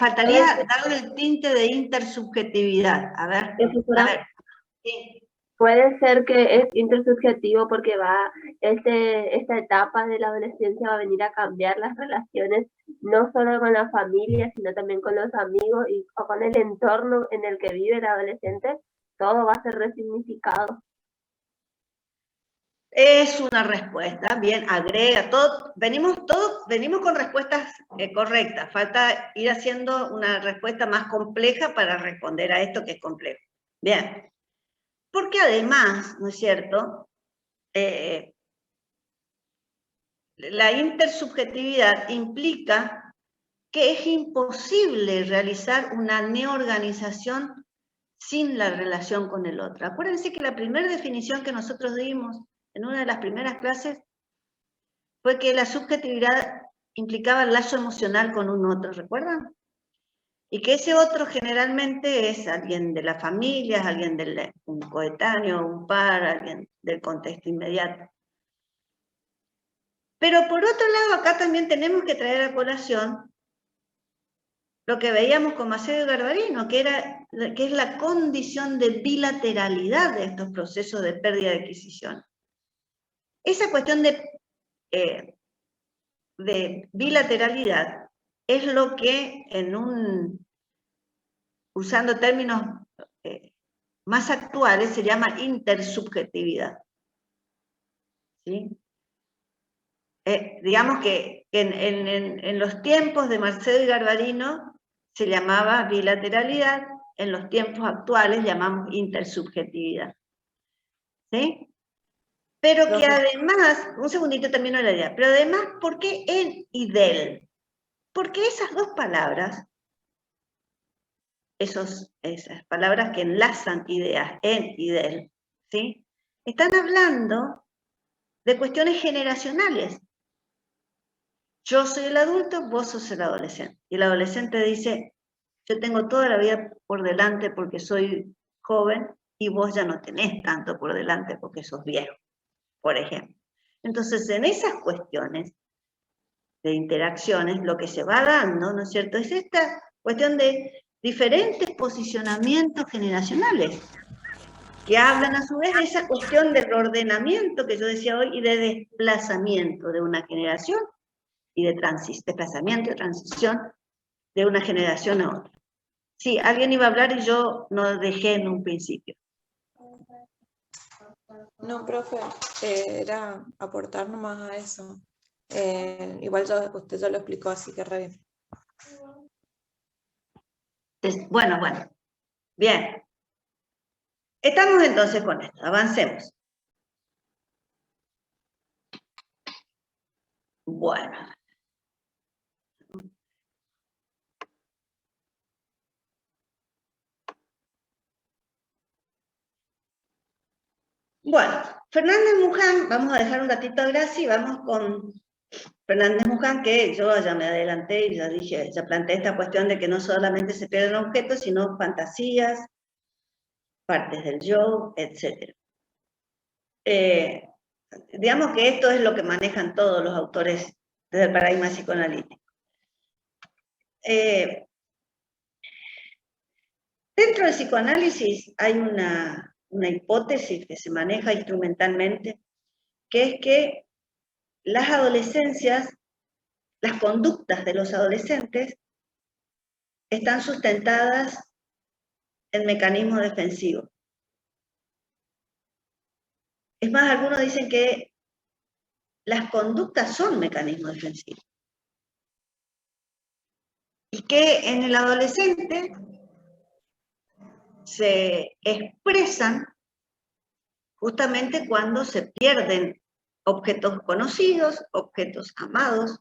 Faltaría darle el tinte de intersubjetividad. A ver. Sí. Puede ser que es intersubjetivo porque esta etapa de la adolescencia va a venir a cambiar las relaciones, no solo con la familia, sino también con los amigos o con el entorno en el que vive el adolescente. Todo va a ser resignificado. Es una respuesta, bien, agrega, venimos con respuestas correctas, falta ir haciendo una respuesta más compleja para responder a esto que es complejo. Bien, porque además, ¿no es cierto?, la intersubjetividad implica que es imposible realizar una neorganización sin la relación con el otro. Acuérdense que la primera definición que nosotros dimos en una de las primeras clases fue que la subjetividad implicaba el lazo emocional con un otro, ¿recuerdan? Y que ese otro generalmente es alguien de la familia, alguien un coetáneo, un par, alguien del contexto inmediato. Pero por otro lado, acá también tenemos que traer a colación lo que veíamos con Macedo y Garbarino, que es la condición de bilateralidad de estos procesos de pérdida de adquisición. Esa cuestión de bilateralidad es lo que usando términos más actuales se llama intersubjetividad. ¿Sí? Digamos que en los tiempos de Macedo y Garbarino se llamaba bilateralidad, en los tiempos actuales llamamos intersubjetividad. ¿Sí? Pero que además, un segundito termino la idea, pero además, ¿por qué en y del? Porque esas dos palabras, esas palabras que enlazan ideas, en y del, ¿sí?, están hablando de cuestiones generacionales. Yo soy el adulto, vos sos el adolescente. Y el adolescente dice, yo tengo toda la vida por delante porque soy joven y vos ya no tenés tanto por delante porque sos viejo, por ejemplo. Entonces, en esas cuestiones de interacciones, lo que se va dando, ¿no es cierto?, es esta cuestión de diferentes posicionamientos generacionales, que hablan a su vez de esa cuestión del ordenamiento que yo decía hoy y de desplazamiento de una generación y de desplazamiento y transición de una generación a otra. Sí, alguien iba a hablar y yo no dejé en un principio. No, profe, era aportar nomás a eso. Igual usted ya lo explicó, así que re bien. Bueno, bien. Estamos entonces con esto, avancemos. Bueno. Bueno, Fernández Muján, vamos a dejar un ratito a Graci y vamos con Fernández Muján, que yo ya me adelanté y ya planteé esta cuestión de que no solamente se pierden objetos, sino fantasías, partes del yo, etc. Digamos que esto es lo que manejan todos los autores desde el paradigma psicoanalítico. Dentro del psicoanálisis hay una hipótesis que se maneja instrumentalmente, que es que las adolescencias, las conductas de los adolescentes están sustentadas en mecanismos defensivos. Es más, algunos dicen que las conductas son mecanismos defensivos. Y que en el adolescente se expresan justamente cuando se pierden objetos conocidos, objetos amados,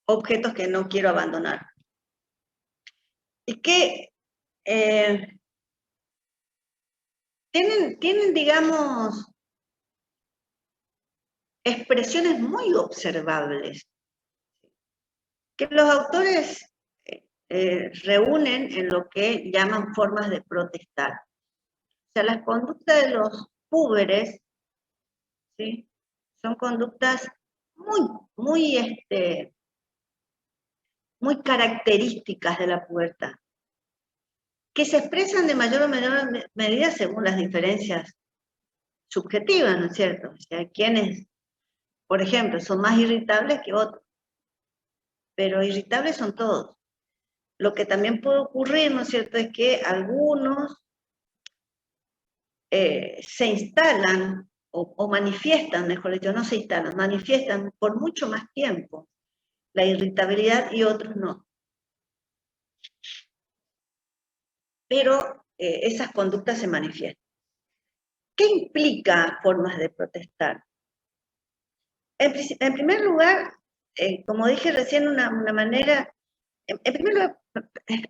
objetos que no quiero abandonar. Y que tienen, digamos, expresiones muy observables, que los autores reúnen en lo que llaman formas de protestar. O sea, las conductas de los púberes, ¿sí?, son conductas muy características de la pubertad, que se expresan de mayor o menor medida según las diferencias subjetivas, ¿no es cierto? O sea, quienes, por ejemplo, son más irritables que otros, pero irritables son todos. Lo que también puede ocurrir, ¿no es cierto?, es que algunos se instalan o manifiestan, mejor dicho, no se instalan, manifiestan por mucho más tiempo la irritabilidad y otros no. Pero esas conductas se manifiestan. ¿Qué implica formas de protestar? En primer lugar, como dije recién, una manera, en primer lugar,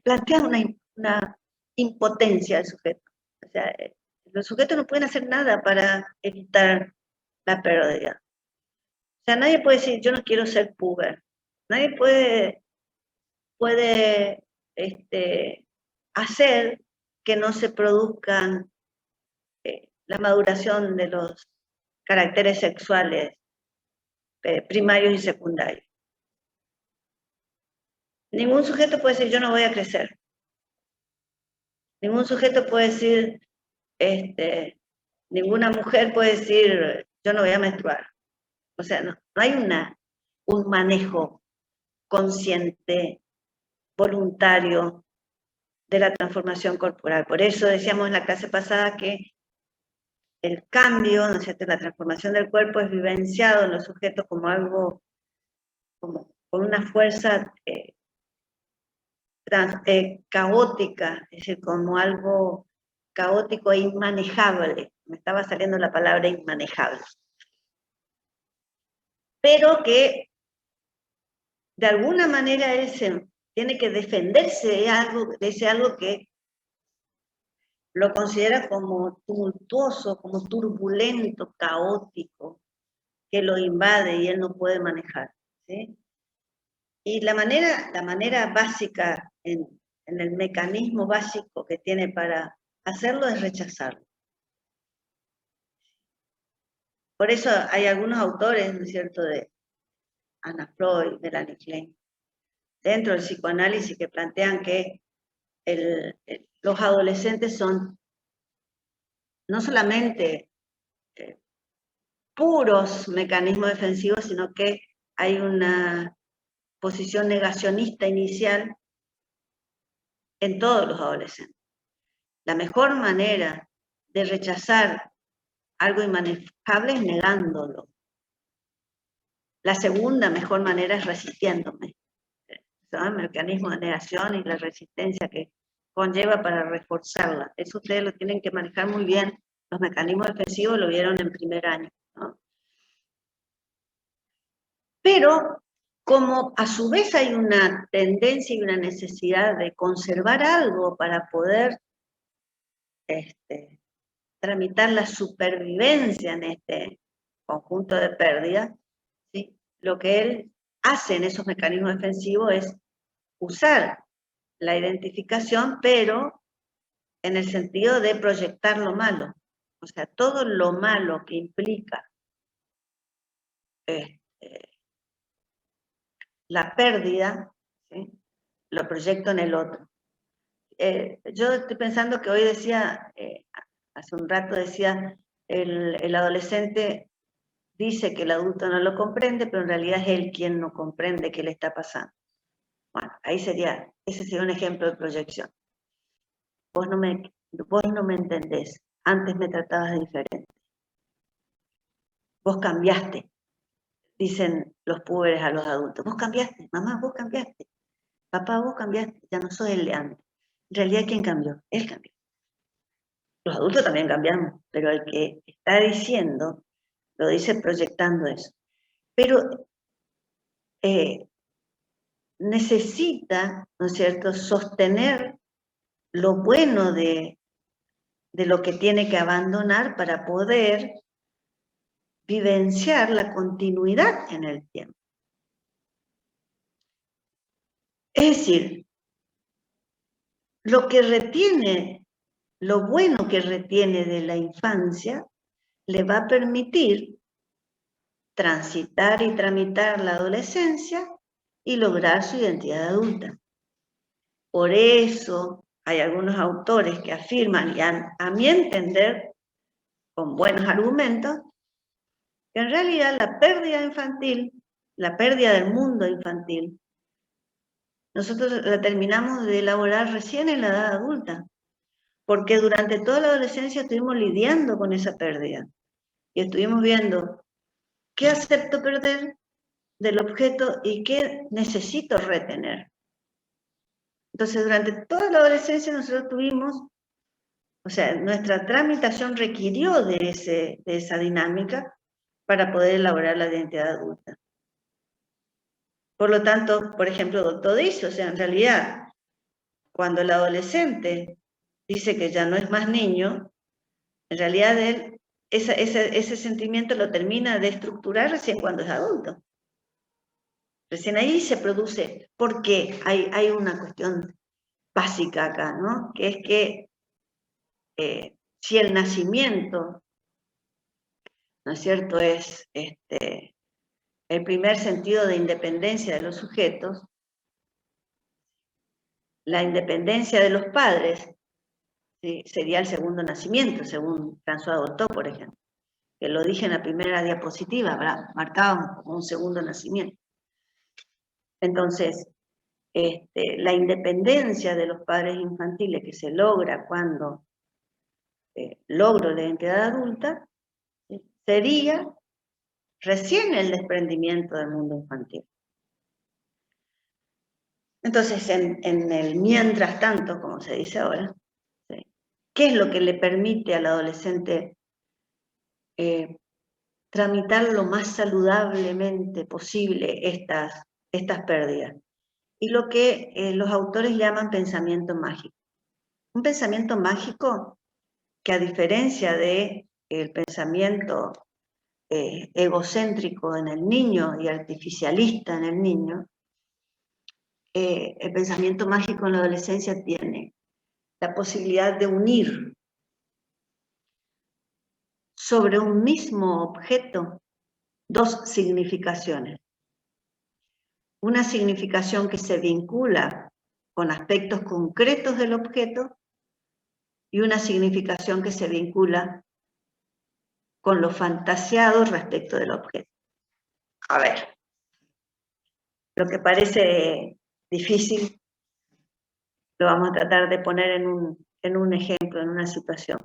plantea una impotencia del sujeto. O sea, los sujetos no pueden hacer nada para evitar la pérdida. O sea, nadie puede decir, yo no quiero ser puber. Nadie puede hacer que no se produzcan la maduración de los caracteres sexuales primarios y secundarios. Ningún sujeto puede decir, yo no voy a crecer. Ningún sujeto puede decir, ninguna mujer puede decir, yo no voy a menstruar. O sea, no hay un manejo consciente, voluntario de la transformación corporal. Por eso decíamos en la clase pasada que el cambio, ¿no es cierto?, la transformación del cuerpo es vivenciado en los sujetos como algo, con una fuerza caótica, es decir, como algo caótico e inmanejable. Me estaba saliendo la palabra inmanejable. Pero que de alguna manera él tiene que defenderse de ese algo que lo considera como tumultuoso, como turbulento, caótico, que lo invade y él no puede manejar, ¿sí? Y la manera básica, en el mecanismo básico que tiene para hacerlo es rechazarlo. Por eso hay algunos autores, ¿no es cierto?, de Anna Freud, Melanie Klein, dentro del psicoanálisis, que plantean que los adolescentes son no solamente puros mecanismos defensivos, sino que hay una posición negacionista inicial en todos los adolescentes. La mejor manera de rechazar algo inmanejable es negándolo. La segunda mejor manera es resistiéndome. Son el mecanismo de negación y la resistencia que conlleva para reforzarla. Eso ustedes lo tienen que manejar muy bien. Los mecanismos defensivos lo vieron en primer año, ¿no? Pero como a su vez hay una tendencia y una necesidad de conservar algo para poder tramitar la supervivencia en este conjunto de pérdidas, ¿sí? Lo que él hace en esos mecanismos defensivos es usar la identificación, pero en el sentido de proyectar lo malo. O sea, todo lo malo que implica la pérdida, ¿sí? Lo proyecto en el otro. Yo estoy pensando que hoy decía, hace un rato decía, el adolescente dice que el adulto no lo comprende, pero en realidad es él quien no comprende qué le está pasando. Bueno, ahí ese sería un ejemplo de proyección. Vos no me entendés, antes me tratabas diferente. Vos cambiaste, dicen los púberes a los adultos. Vos cambiaste, mamá, vos cambiaste. Papá, vos cambiaste, ya no sos el de antes. En realidad, ¿quién cambió? Él cambió. Los adultos también cambiamos, pero el que está diciendo, lo dice proyectando eso. Pero necesita, ¿no es cierto?, sostener lo bueno de lo que tiene que abandonar para poder vivenciar la continuidad en el tiempo. Es decir, lo que retiene, lo bueno que retiene de la infancia, le va a permitir transitar y tramitar la adolescencia y lograr su identidad adulta. Por eso hay algunos autores que afirman, y a mi entender, con buenos argumentos, que en realidad la pérdida infantil, la pérdida del mundo infantil, nosotros la terminamos de elaborar recién en la edad adulta, porque durante toda la adolescencia estuvimos lidiando con esa pérdida y estuvimos viendo qué acepto perder del objeto y qué necesito retener. Entonces, durante toda la adolescencia nosotros tuvimos, o sea, nuestra tramitación requirió de esa dinámica para poder elaborar la identidad adulta. Por lo tanto, por ejemplo, Doctor dice, o sea, en realidad, cuando el adolescente dice que ya no es más niño, en realidad él, ese sentimiento lo termina de estructurar recién cuando es adulto. Recién ahí se produce, porque hay una cuestión básica acá, ¿no? Que es que si el nacimiento, ¿no es cierto?, es el primer sentido de independencia de los sujetos, la independencia de los padres, ¿sí?, sería el segundo nacimiento, según François Dolto, por ejemplo, que lo dije en la primera diapositiva, ¿verdad? Marcábamos como un segundo nacimiento. Entonces, la independencia de los padres infantiles que se logra cuando logro la identidad adulta, sería recién el desprendimiento del mundo infantil. Entonces, en el mientras tanto, como se dice ahora, ¿sí?, ¿qué es lo que le permite al adolescente tramitar lo más saludablemente posible estas pérdidas? Y lo que los autores llaman pensamiento mágico. Un pensamiento mágico que, a diferencia del pensamiento egocéntrico en el niño y artificialista en el niño, el pensamiento mágico en la adolescencia tiene la posibilidad de unir sobre un mismo objeto dos significaciones. Una significación que se vincula con aspectos concretos del objeto y una significación que se vincula con lo fantasiado respecto del objeto. A ver, Lo que parece difícil lo vamos a tratar de poner en un ejemplo, en una situación.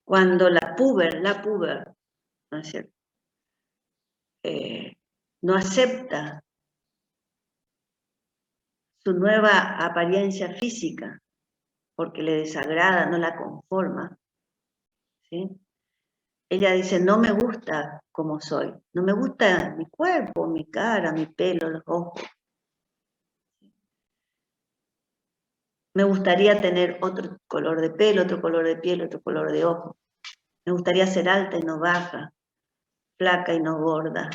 Cuando la puber, ¿no es cierto? No acepta su nueva apariencia física porque le desagrada, no la conforma, ¿sí? Ella dice, no me gusta como soy, no me gusta mi cuerpo, mi cara, mi pelo, los ojos. Me gustaría tener otro color de pelo, otro color de piel, otro color de ojos. Me gustaría ser alta y no baja, flaca y no gorda.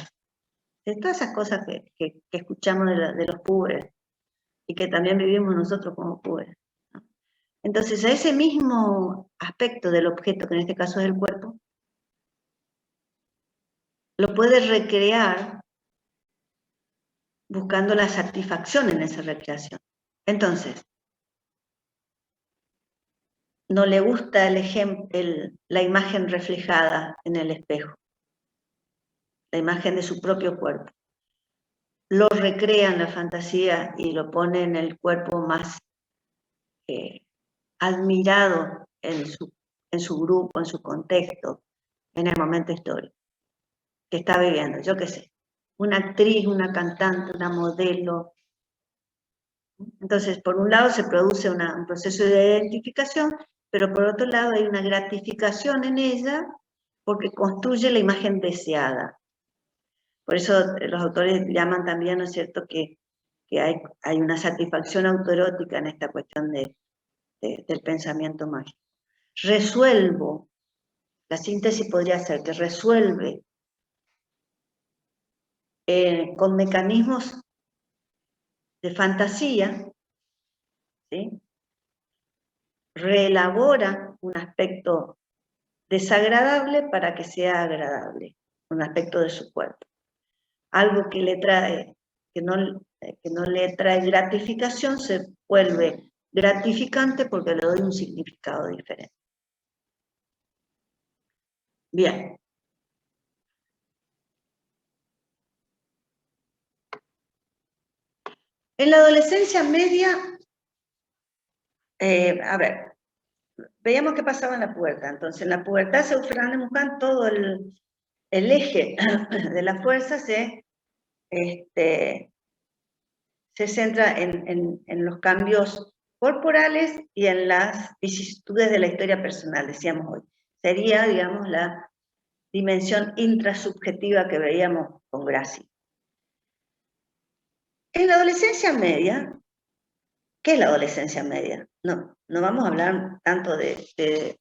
De todas esas cosas que escuchamos de los púberes y que también vivimos nosotros como púberes, ¿no? Entonces, a ese mismo aspecto del objeto, que en este caso es el cuerpo, lo puede recrear buscando la satisfacción en esa recreación. Entonces, no le gusta la imagen reflejada en el espejo, la imagen de su propio cuerpo. Lo recrea en la fantasía y lo pone en el cuerpo más admirado en su grupo, en su contexto, en el momento histórico que está viviendo, yo qué sé, una actriz, una cantante, una modelo. Entonces, por un lado se produce un proceso de identificación, pero por otro lado hay una gratificación en ella porque construye la imagen deseada. Por eso los autores llaman también, ¿no es cierto?, que hay una satisfacción autoerótica en esta cuestión del pensamiento mágico. Resuelvo, la síntesis podría ser que resuelve con mecanismos de fantasía, ¿sí? Reelabora un aspecto desagradable para que sea agradable, un aspecto de su cuerpo. Algo que no le trae gratificación se vuelve gratificante porque le doy un significado diferente. Bien. En la adolescencia media, a ver, veíamos qué pasaba en la pubertad. Entonces, en la pubertad se buscan todo el eje de la fuerza se centra en los cambios corporales y en las vicisitudes de la historia personal, decíamos hoy. Sería, digamos, la dimensión intrasubjetiva que veíamos con Gracie. En la adolescencia media, ¿qué es la adolescencia media? No vamos a hablar tanto de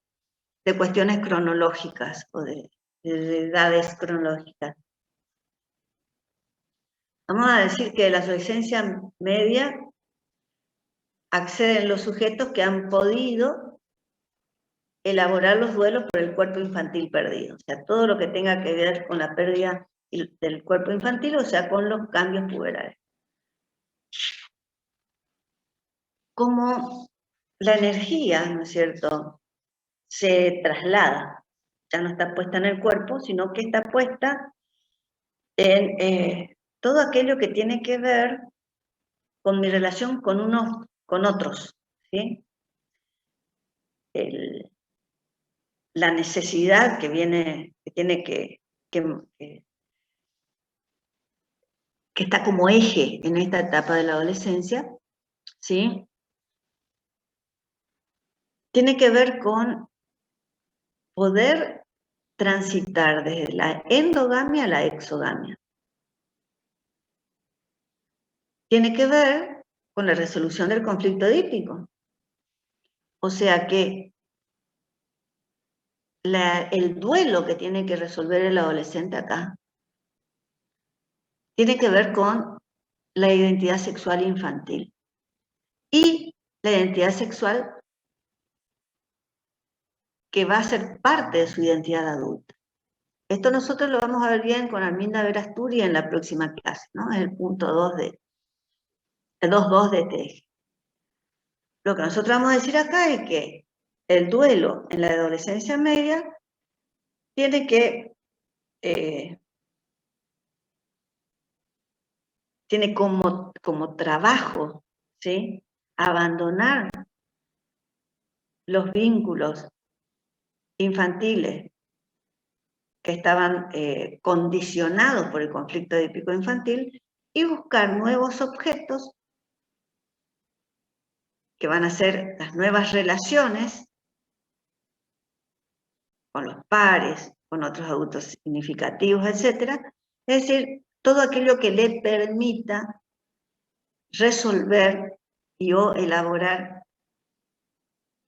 cuestiones cronológicas o de edades cronológicas. Vamos a decir que en la adolescencia media acceden los sujetos que han podido elaborar los duelos por el cuerpo infantil perdido. O sea, todo lo que tenga que ver con la pérdida del cuerpo infantil, o sea, con los cambios puberales. Como la energía, ¿no es cierto?, se traslada, ya no está puesta en el cuerpo, sino que está puesta en todo aquello que tiene que ver con mi relación con otros, ¿sí? La necesidad que está como eje en esta etapa de la adolescencia, ¿sí? Tiene que ver con poder transitar desde la endogamia a la exogamia. Tiene que ver con la resolución del conflicto edípico. O sea que el duelo que tiene que resolver el adolescente acá tiene que ver con la identidad sexual infantil y la identidad sexual que va a ser parte de su identidad adulta. Esto nosotros lo vamos a ver bien con Arminda Verasturi en la próxima clase, ¿no? Es el punto 2 el 2.2 de este eje. Lo que nosotros vamos a decir acá es que el duelo en la adolescencia media tiene que tiene como trabajo, ¿sí?, abandonar los vínculos infantiles que estaban condicionados por el conflicto edípico infantil y buscar nuevos objetos que van a ser las nuevas relaciones con los pares, con otros adultos significativos, etc. Es decir, todo aquello que le permita resolver y o elaborar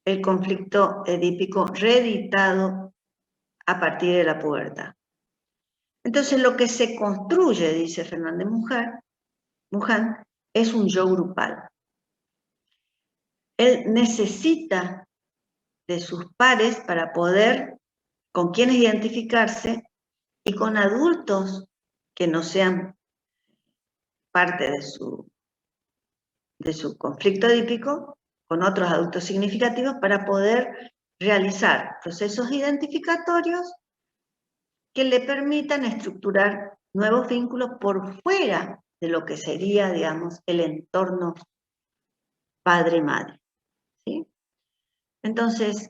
el conflicto edípico reeditado a partir de la pubertad. Entonces, lo que se construye, dice Fernández Muján, es un yo grupal. Él necesita de sus pares para poder con quienes identificarse y con adultos que no sean parte de su conflicto edípico, con otros adultos significativos, para poder realizar procesos identificatorios que le permitan estructurar nuevos vínculos por fuera de lo que sería, digamos, el entorno padre-madre, ¿sí? Entonces,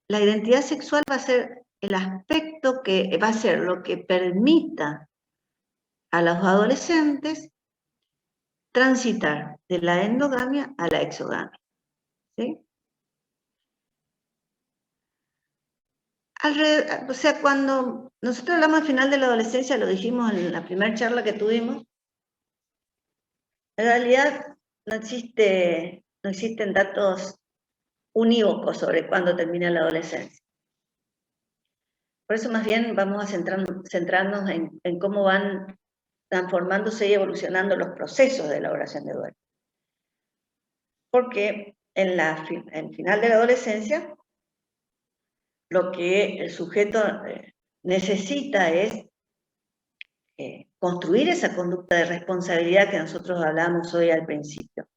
la identidad sexual va a ser el aspecto que va a ser lo que permita a los adolescentes transitar de la endogamia a la exogamia, ¿sí? O sea, cuando nosotros hablamos al final de la adolescencia, lo dijimos en la primera charla que tuvimos, en realidad no existen datos unívocos sobre cuándo termina la adolescencia. Por eso más bien vamos a centrarnos en cómo van transformándose y evolucionando los procesos de elaboración de duelo. Porque en el final de la adolescencia, lo que el sujeto necesita es construir esa conducta de responsabilidad que nosotros hablamos hoy al principio.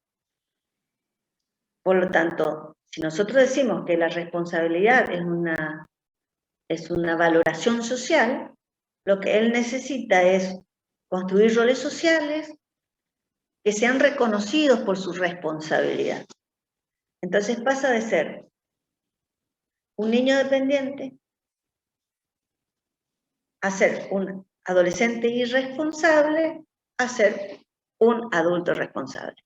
Por lo tanto, si nosotros decimos que la responsabilidad es una valoración social, lo que él necesita es construir roles sociales que sean reconocidos por su responsabilidad. Entonces pasa de ser un niño dependiente a ser un adolescente irresponsable a ser un adulto responsable.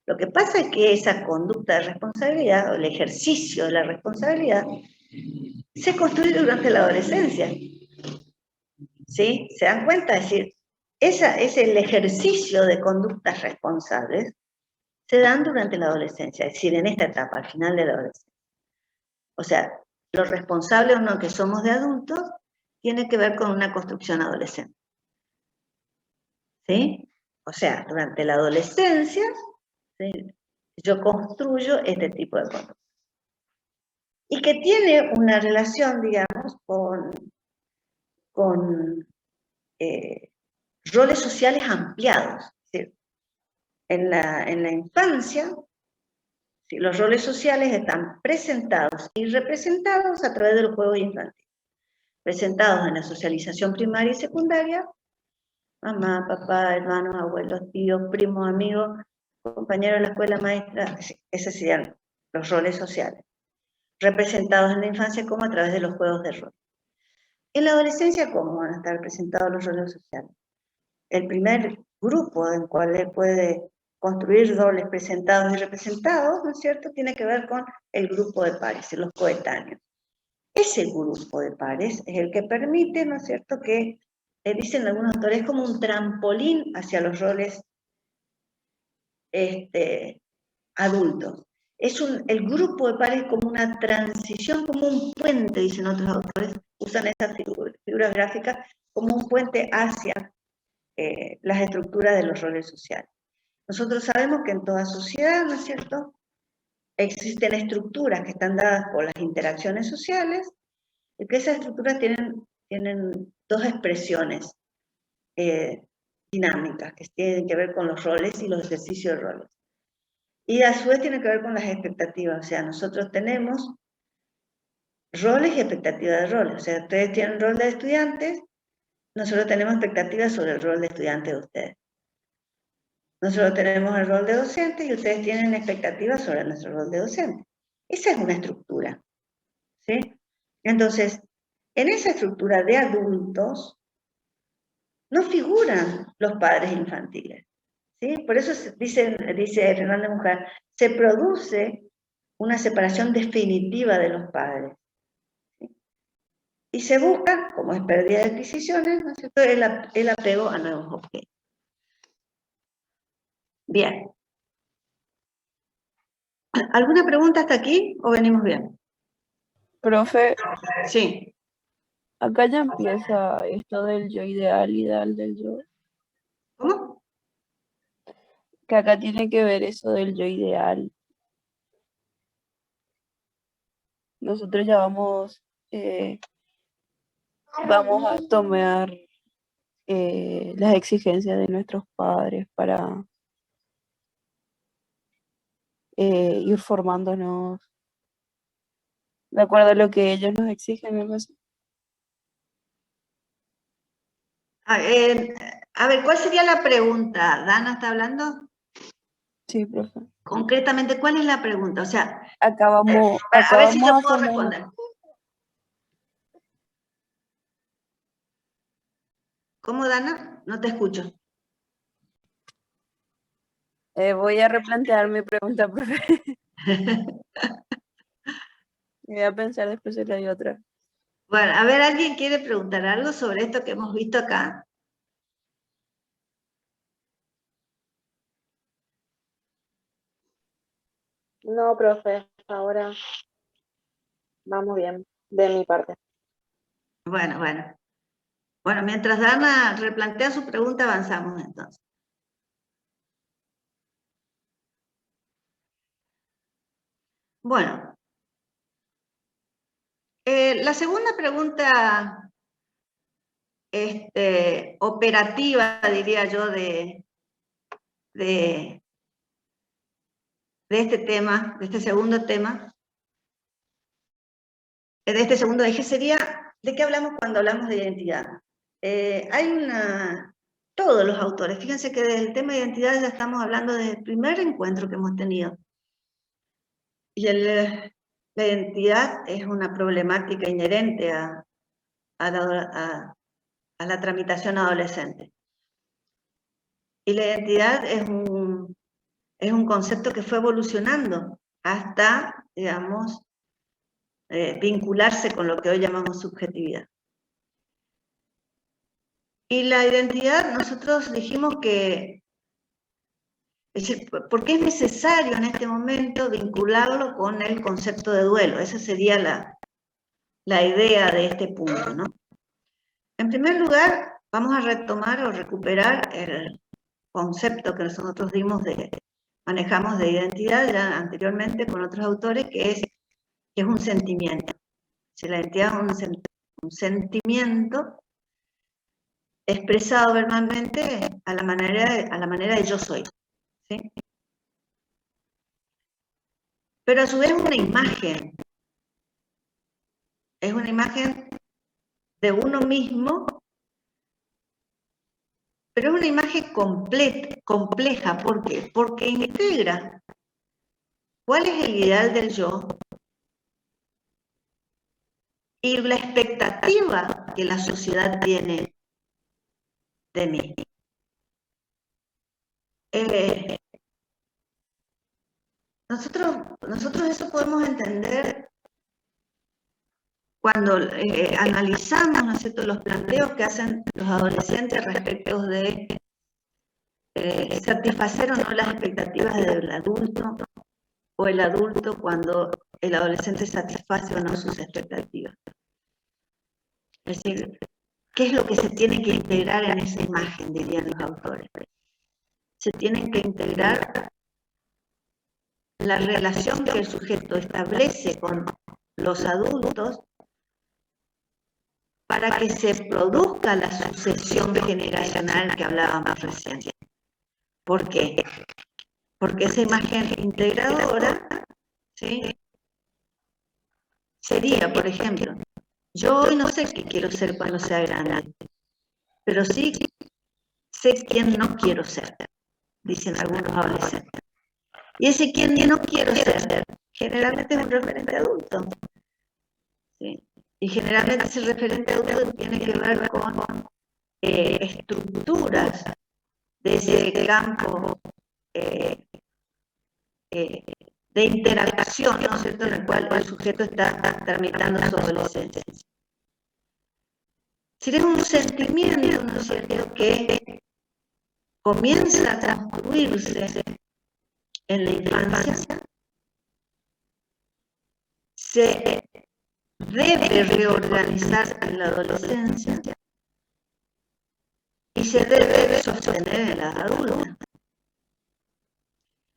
Lo que pasa es que esa conducta de responsabilidad, o el ejercicio de la responsabilidad, se construye durante la adolescencia. ¿Sí? ¿Se dan cuenta? Es decir, el ejercicio de conductas responsables se dan durante la adolescencia, es decir, en esta etapa, al final de la adolescencia. O sea, lo responsable o no que somos de adultos tiene que ver con una construcción adolescente. ¿Sí? O sea, durante la adolescencia, ¿sí?, yo construyo este tipo de conducta. Y que tiene una relación, digamos, con roles sociales ampliados. Es decir, en la infancia, ¿sí?, los roles sociales están presentados y representados a través de los juegos infantiles. Presentados en la socialización primaria y secundaria, mamá, papá, hermanos, abuelos, tíos, primos, amigos, compañeros de la escuela, maestra, esos serían los roles sociales. Representados en la infancia como a través de los juegos de rol. En la adolescencia, ¿cómo van a estar presentados los roles sociales? El primer grupo en el cual él puede construir roles presentados y representados, ¿no es cierto?, tiene que ver con el grupo de pares, los coetáneos. Ese grupo de pares es el que permite, ¿no es cierto?, que, dicen algunos autores, es como un trampolín hacia los roles adultos. El grupo de pares como una transición, como un puente, dicen otros autores, usan esas figuras gráficas como un puente hacia las estructuras de los roles sociales. Nosotros sabemos que en toda sociedad, ¿no es cierto?, existen estructuras que están dadas por las interacciones sociales, y que esas estructuras tienen dos expresiones dinámicas, que tienen que ver con los roles y los ejercicios de roles. Y a su vez tiene que ver con las expectativas, o sea, nosotros tenemos roles y expectativas de roles. O sea, ustedes tienen rol de estudiantes, nosotros tenemos expectativas sobre el rol de estudiante de ustedes. Nosotros tenemos el rol de docente y ustedes tienen expectativas sobre nuestro rol de docente. Esa es una estructura, ¿sí? Entonces, en esa estructura de adultos no figuran los padres infantiles, ¿sí? Por eso dice Fernández Mujer, se produce una separación definitiva de los padres, ¿sí? Y se busca, como es pérdida de adquisiciones, ¿no es cierto?, el apego a nuevos objetos. Bien. ¿Alguna pregunta hasta aquí o venimos bien? Profe, Sí. acá ya empieza esto del yo ideal del yo. ¿Cómo? Que acá tiene que ver eso del yo ideal. Nosotros ya vamos a tomar las exigencias de nuestros padres para ir formándonos de acuerdo a lo que ellos nos exigen. ¿No? A ver, ¿cuál sería la pregunta? ¿Dana está hablando? Sí, profe. Concretamente, ¿cuál es la pregunta? O sea, Acá vamos a ver si yo a puedo formar- responder. ¿Cómo, Dana? No te escucho. voy a replantear mi pregunta, profe. Voy a pensar después si le doy otra. Bueno, a ver, ¿alguien quiere preguntar algo sobre esto que hemos visto acá? No, profe, ahora vamos bien, de mi parte. Bueno. Bueno, mientras Dana replantea su pregunta, avanzamos entonces. Bueno. La segunda pregunta operativa, diría yo, de este tema, de este segundo tema, de este segundo eje, sería, ¿de qué hablamos cuando hablamos de identidad? Todos los autores, fíjense que del tema de identidad ya estamos hablando desde el primer encuentro que hemos tenido. Y la identidad es una problemática inherente a la tramitación adolescente. Y la identidad es un concepto que fue evolucionando hasta, digamos, vincularse con lo que hoy llamamos subjetividad. Y la identidad, nosotros dijimos que, es decir, porque es necesario en este momento vincularlo con el concepto de duelo. Esa sería la idea de este punto, ¿no? En primer lugar, vamos a retomar o recuperar el concepto que nosotros manejamos de identidad ya anteriormente con otros autores, que es un sentimiento. Si la identidad es un sentimiento expresado verbalmente a la manera de yo soy, ¿sí? Pero a su vez es una imagen de uno mismo, pero es una imagen compleja. ¿Por qué? Porque integra cuál es el ideal del yo y la expectativa que la sociedad tiene de mí. Nosotros eso podemos entender cuando analizamos, ¿no es cierto?, los planteos que hacen los adolescentes respecto de satisfacer o no las expectativas del adulto, o el adulto cuando el adolescente satisface o no sus expectativas. Es decir, ¿qué es lo que se tiene que integrar en esa imagen, dirían los autores? Se tienen que integrar la relación que el sujeto establece con los adultos para que se produzca la sucesión generacional que hablábamos recién. ¿Por qué? Porque esa imagen integradora, ¿sí?, sería, por ejemplo, yo hoy no sé qué quiero ser cuando sea grande, pero sí sé quién no quiero ser. dicen algunos adolescentes. Y ese quien no quiero ser, generalmente es un referente adulto. ¿Sí? Y generalmente ese referente adulto tiene que ver con estructuras de ese campo de interacción, ¿no es cierto?, en el cual el sujeto está tramitando su adolescencia. Sería un sentimiento, ¿no es cierto?, que comienza a construirse en la infancia, se debe reorganizar en la adolescencia y se debe sostener en la adulta.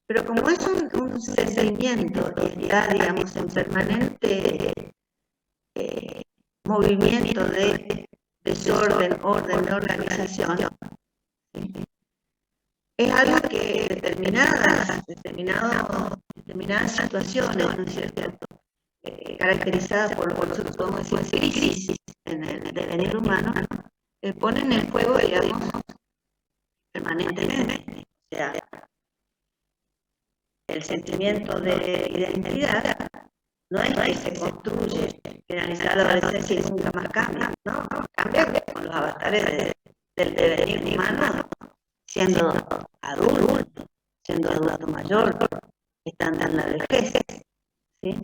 Pero como es un sentimiento y está, digamos, en permanente movimiento de desorden, orden, de organización, es algo que determinadas situaciones, ¿no es cierto?, caracterizadas por nosotros podemos decir crisis en el devenir humano, ponen en juego, digamos, permanentemente. O sea, el sentimiento de identidad no es que se construye finalizar la adolescencia y nunca más cambia, ¿no? Cambia con los avatares del devenir humano, siendo adulto mayor, estando en la vejez, ¿sí?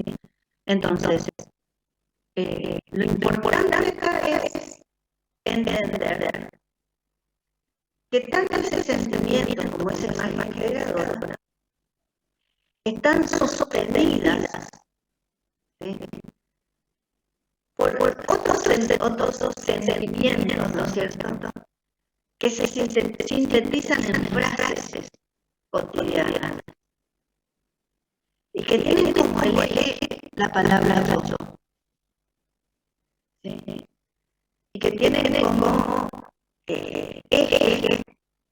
Entonces, lo importante acá es entender que tanto ese sentimiento como ese alma creadora están sostenidas, ¿sí?, por otros sentimientos, ¿no es cierto?, que se sintetizan en frases cotidianas y que tienen como eje la palabra yo, ¿sí?, y que tienen como eje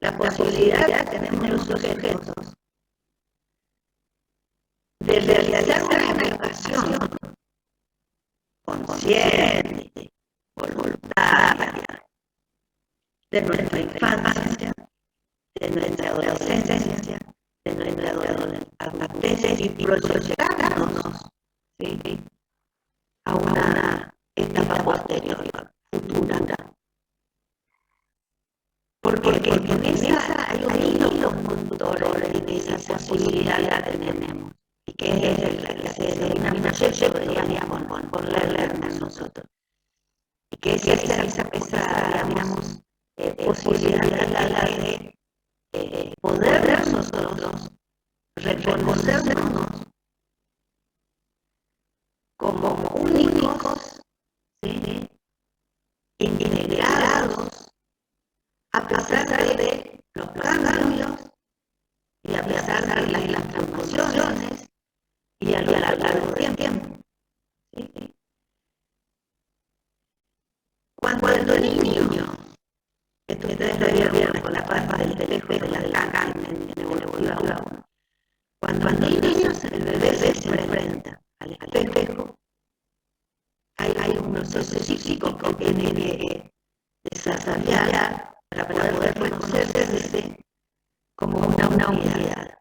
la posibilidad que tenemos los sujetos de realizar una educación consciente, voluntaria, de nuestra infancia, de nuestra adolescencia, de nuestra adultez y proyectarnos, ¿sí?, a una etapa posterior, futura. Porque en esa hay un hilo conductor en esa posibilidad que tenemos, y que es la que se denomina proyecto, digamos, por leernos nosotros. Y que es esa digamos, posibilidad de poder nosotros reconocernos como únicos, ¿sí?, integrados, a pesar de los cambios y a pesar de las transformaciones y a lo largo del tiempo. ¿Sí? Cuando el niño, esto ustedes lo vieron con la parte del espejo de la carne en evolutiva 1, cuando el niño, el bebé se enfrenta al espejo, hay un proceso físico que tiene que desarrollar para poder reconocerse como una unidad.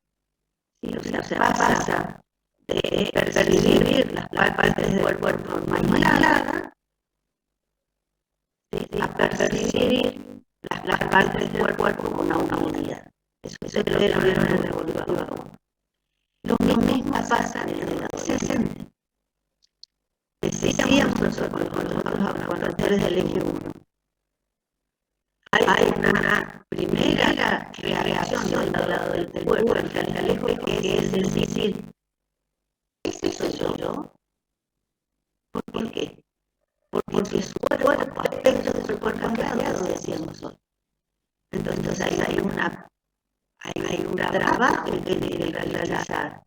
¿Sí? O sea, pasa de percibir las partes del cuerpo aisladas, ¿sí?, a percibir las partes del cuerpo como una unidad. Eso lo vieron en el evolutiva 1. Lo mismo pasa en el adolescente. Decíamos nosotros con los autores del eje 1. Hay una primera reacción del lado del cuerpo frente al eje, que es decir, ¿ese soy yo? ¿Por qué? Porque su cuerpo, aspectos de su cuerpo han cambiado, decíamos hoy. Entonces hay un trabajo que tiene que realizar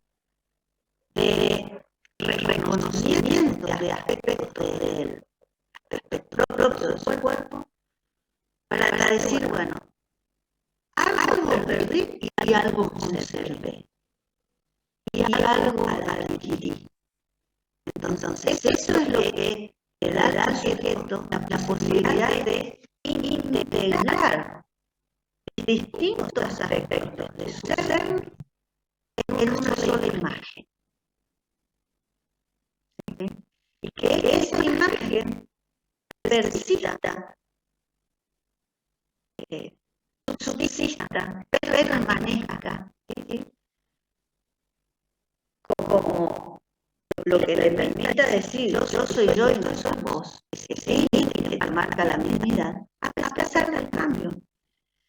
de reconocimiento de aspectos del aspecto propio de su cuerpo, para decir, bueno, algo perdí y algo conservé, y algo adquirí. Entonces, eso es lo que le da al sujeto la posibilidad de integrar distintos aspectos de su ser en una sola imagen. ¿Sí? Y que esa imagen persista, subsista, permanezca, ¿sí? Como lo que le permita decir yo soy yo y no sos vos, ¿sí? Y que te marca la mismidad, a pesar del cambio.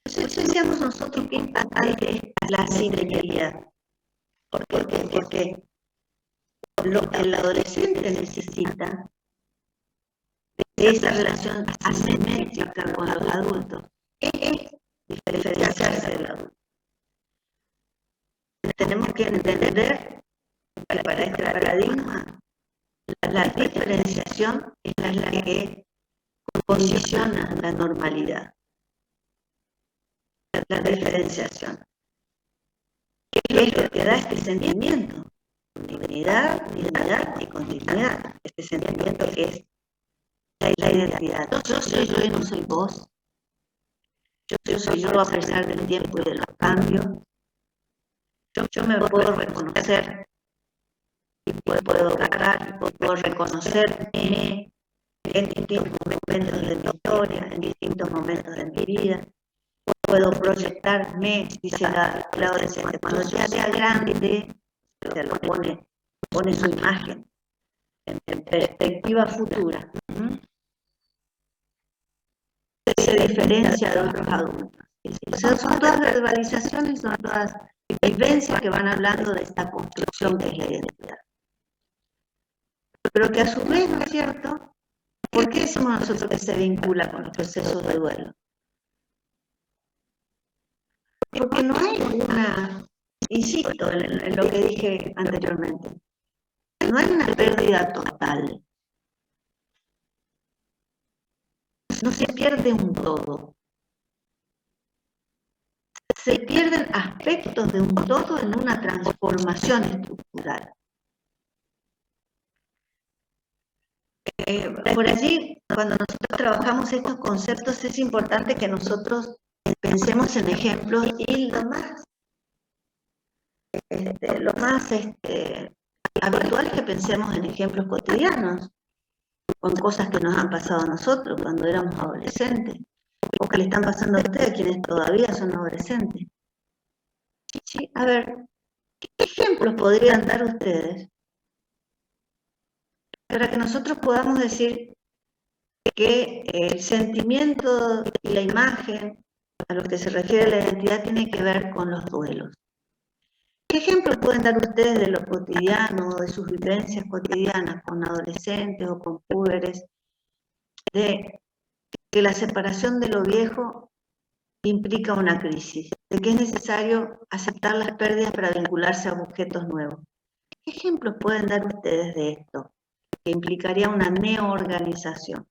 Entonces decíamos nosotros que importante es la simetría. ¿Por qué? Porque lo que el adolescente necesita de esa relación asimétrica con los adultos es diferenciarse del adulto. Tenemos que entender que para este paradigma la diferenciación es la que condiciona la normalidad. La diferenciación. ¿Qué es lo que da este sentimiento? Dignidad y continuidad. Este sentimiento que es la identidad. Yo soy yo y no soy vos. Yo soy yo a pesar del tiempo y de los cambios. Yo me puedo reconocer y puedo agarrar, puedo reconocerme en distintos momentos de mi historia, en distintos momentos de mi vida. Puedo proyectarme, dice la adolescente, cuando ya sea grande, se lo pone su imagen en perspectiva futura. Se diferencia de otros adultos. O sea, son todas verbalizaciones, son todas vivencias que van hablando de esta construcción que es la identidad. Pero que a su vez, ¿no es cierto? ¿Por qué decimos nosotros que se vincula con los procesos de duelo? Porque no hay una, insisto en lo que dije anteriormente, no hay una pérdida total. No se pierde un todo. Se pierden aspectos de un todo en una transformación estructural. Por allí, cuando nosotros trabajamos estos conceptos, es importante que nosotros pensemos en ejemplos y lo más habitual es que pensemos en ejemplos cotidianos, con cosas que nos han pasado a nosotros cuando éramos adolescentes, o que le están pasando a ustedes quienes todavía son adolescentes. Sí, a ver, ¿qué ejemplos podrían dar ustedes para que nosotros podamos decir que el sentimiento y la imagen a lo que se refiere la identidad tiene que ver con los duelos? ¿Qué ejemplos pueden dar ustedes de lo cotidiano o de sus vivencias cotidianas con adolescentes o con púberes, de que la separación de lo viejo implica una crisis, de que es necesario aceptar las pérdidas para vincularse a objetos nuevos? ¿Qué ejemplos pueden dar ustedes de esto, que implicaría una neoorganización?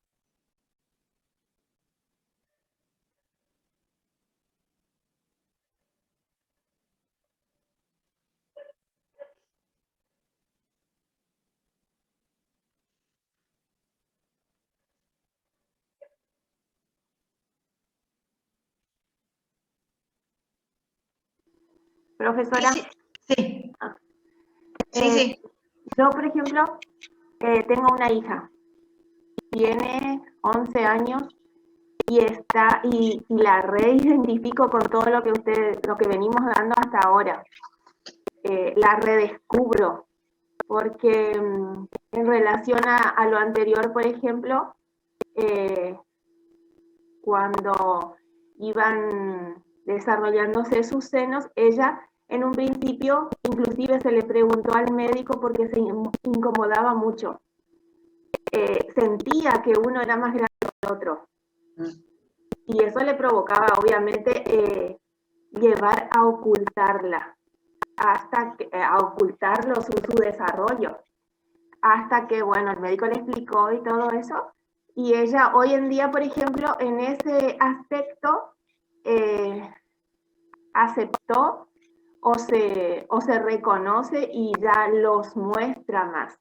Profesora, Sí. Sí. yo, por ejemplo, tengo una hija, tiene 11 años y la reidentifico con todo lo que venimos dando hasta ahora. La redescubro, porque en relación a lo anterior, por ejemplo, cuando iban desarrollándose sus senos, ella en un principio inclusive se le preguntó al médico porque se incomodaba mucho. Sentía que uno era más grande que el otro. Y eso le provocaba, obviamente, llevar a ocultarla, a ocultarlo su desarrollo. Hasta que, bueno, el médico le explicó y todo eso. Y ella hoy en día, por ejemplo, en ese aspecto, aceptó o se reconoce y ya los muestra más.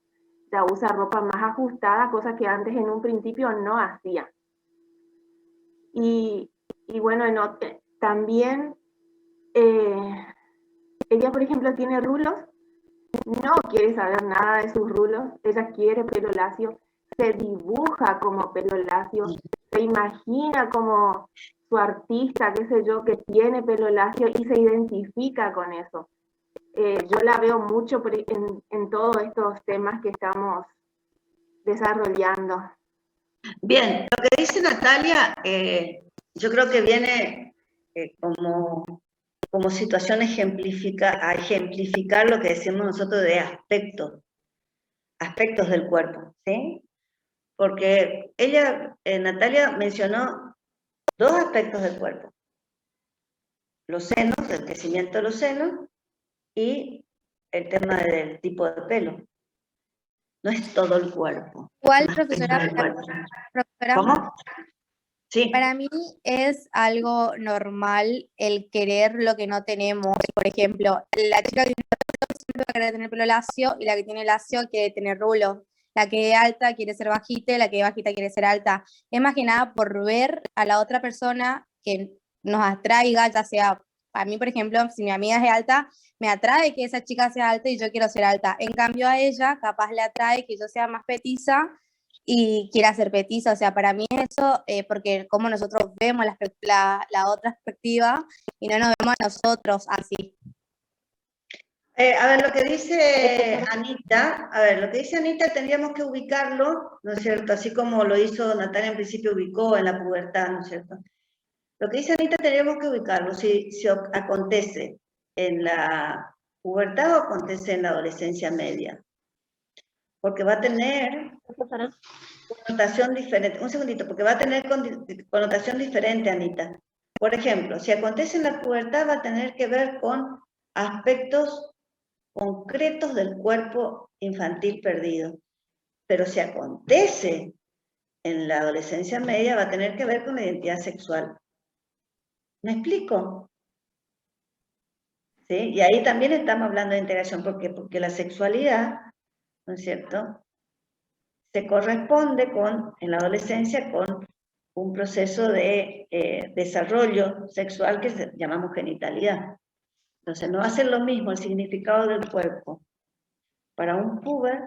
Ya usa ropa más ajustada, cosa que antes en un principio no hacía. Y bueno, también ella, por ejemplo, tiene rulos, no quiere saber nada de sus rulos, ella quiere pelo lacio, se dibuja como pelo lacio, se imagina como su artista, qué sé yo, que tiene pelo lacio y se identifica con eso. Yo la veo mucho en todos estos temas que estamos desarrollando. Bien, lo que dice Natalia, yo creo que viene como situación a ejemplificar lo que decimos nosotros de aspectos del cuerpo, ¿sí? Porque Natalia mencionó dos aspectos del cuerpo: los senos, el crecimiento de los senos, y el tema del tipo de pelo. No es todo el cuerpo. Igual, no es profesora, todo el cuerpo. profesora, ¿Cómo? Sí. para mí es algo normal el querer lo que no tenemos. Por ejemplo, la chica que tiene rulo siempre va a querer tener pelo lacio, y la que tiene lacio quiere tener rulo. La que es alta quiere ser bajita, y la que es bajita quiere ser alta. Es más que nada por ver a la otra persona que nos atraiga, ya sea, a mí, por ejemplo, si mi amiga es alta, me atrae que esa chica sea alta y yo quiero ser alta. En cambio a ella, capaz le atrae que yo sea más petiza y quiera ser petiza. O sea, para mí eso, porque como nosotros vemos la otra perspectiva y no nos vemos a nosotros así. A ver, lo que dice Anita, tendríamos que ubicarlo, ¿no es cierto? Así como lo hizo Natalia en principio, ubicó en la pubertad, ¿no es cierto? Lo que dice Anita tendríamos que ubicarlo, si acontece en la pubertad o acontece en la adolescencia media. Porque va a tener connotación diferente. Un segundito, porque va a tener connotación diferente, Anita. Por ejemplo, si acontece en la pubertad, va a tener que ver con aspectos concretos del cuerpo infantil perdido. Pero si acontece en la adolescencia media, va a tener que ver con la identidad sexual. ¿Me explico? ¿Sí? Y ahí también estamos hablando de integración. ¿Por qué? Porque la sexualidad, ¿no es cierto?, se corresponde en la adolescencia con un proceso de desarrollo sexual que llamamos genitalidad. Entonces no va a ser lo mismo el significado del cuerpo para un puber,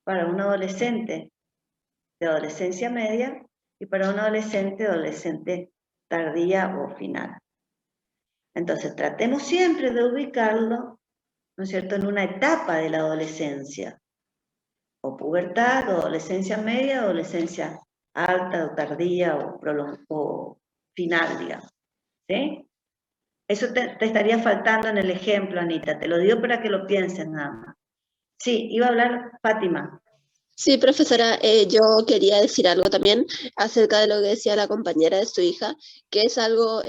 para un adolescente de adolescencia media y para un adolescente tardía o final. Entonces tratemos siempre de ubicarlo, ¿no es cierto?, en una etapa de la adolescencia, o pubertad, o adolescencia media, adolescencia alta o tardía o final, digamos. ¿Sí? Eso te estaría faltando en el ejemplo, Anita. Te lo digo para que lo piensen nada más. Sí, iba a hablar Fátima. Sí, profesora, yo quería decir algo también acerca de lo que decía la compañera de su hija, que es algo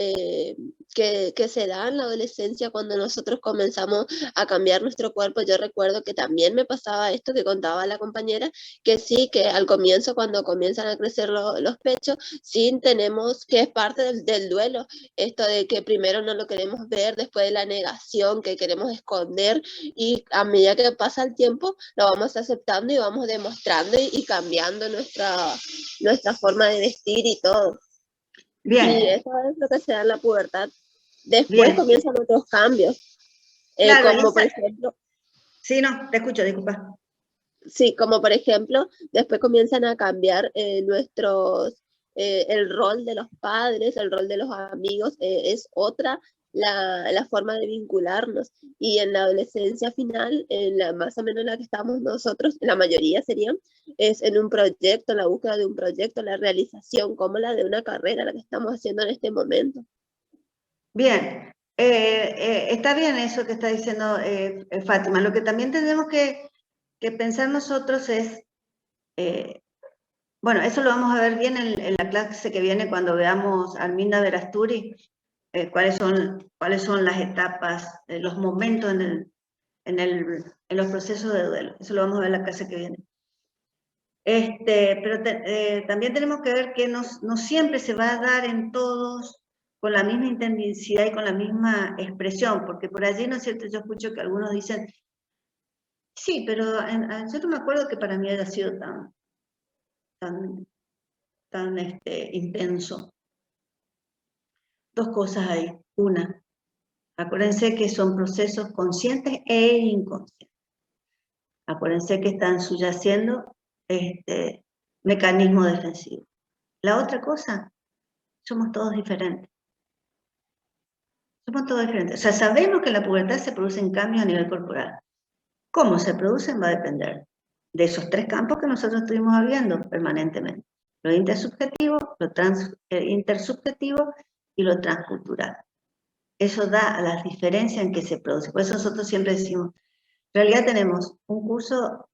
que se da en la adolescencia cuando nosotros comenzamos a cambiar nuestro cuerpo. Yo recuerdo que también me pasaba esto que contaba la compañera, que sí, que al comienzo, cuando comienzan a crecer los pechos, sí tenemos, que es parte del duelo, esto de que primero no lo queremos ver, después de la negación que queremos esconder, y a medida que pasa el tiempo lo vamos aceptando y vamos demostrando y cambiando nuestra forma de vestir y todo. Bien. Y eso es lo que se da en la pubertad. Después Bien. comienzan otros cambios, Claro, como por ejemplo... Sí, no, te escucho, disculpa. Sí, como por ejemplo, después comienzan a cambiar el rol de los padres, el rol de los amigos, es otra la forma de vincularnos. Y en la adolescencia final, más o menos en la que estamos nosotros, la mayoría serían, es en un proyecto, la búsqueda de un proyecto, la realización, como la de una carrera, la que estamos haciendo en este momento. Bien, está bien eso que está diciendo Fátima. Lo que también tenemos que pensar nosotros es, bueno, eso lo vamos a ver bien en la clase que viene cuando veamos a Arminda Verasturi, cuáles son las etapas, los momentos en los procesos de duelo. Eso lo vamos a ver en la clase que viene. Pero también tenemos que ver que no siempre se va a dar en todos con la misma intensidad y con la misma expresión, porque por allí, ¿no es cierto?, yo escucho que algunos dicen, sí, pero yo no me acuerdo que para mí haya sido tan intenso. dos cosas ahí. Una, acuérdense que son procesos conscientes e inconscientes. Acuérdense que están subyaciendo mecanismo defensivo. La otra cosa, somos todos diferentes. Somos todos diferentes. O sea, sabemos que en la pubertad se producen cambios a nivel corporal. ¿Cómo se producen? Va a depender de esos tres campos que nosotros estuvimos hablando permanentemente. Lo intersubjetivo, lo intersubjetivo y lo transcultural. Eso da a las diferencias en que se produce. Por eso nosotros siempre decimos, en realidad tenemos un curso,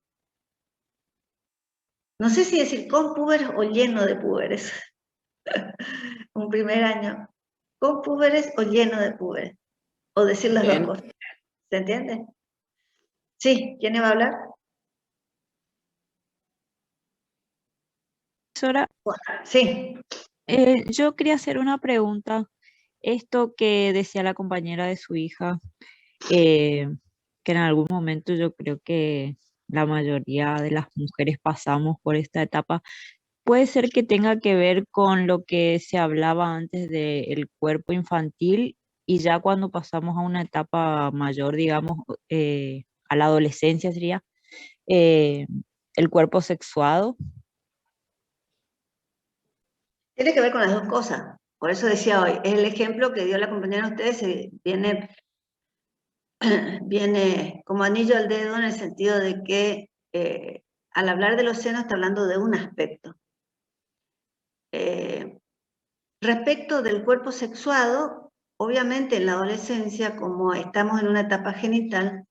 no sé si decir con púberes o lleno de púberes. Un primer año con púberes o lleno de púberes. O decir las dos cosas. ¿Se entiende? Sí, ¿quién iba a hablar? Profesora, Sí. yo quería hacer una pregunta. Esto que decía la compañera de su hija, que en algún momento yo creo que la mayoría de las mujeres pasamos por esta etapa, puede ser que tenga que ver con lo que se hablaba antes del cuerpo infantil y ya cuando pasamos a una etapa mayor, digamos, a la adolescencia sería el cuerpo sexuado. Tiene que ver con las dos cosas. Por eso decía hoy, es el ejemplo que dio la compañera de ustedes, viene como anillo al dedo en el sentido de que al hablar de los senos está hablando de un aspecto. Respecto del cuerpo sexuado, obviamente en la adolescencia, como estamos en una etapa genital,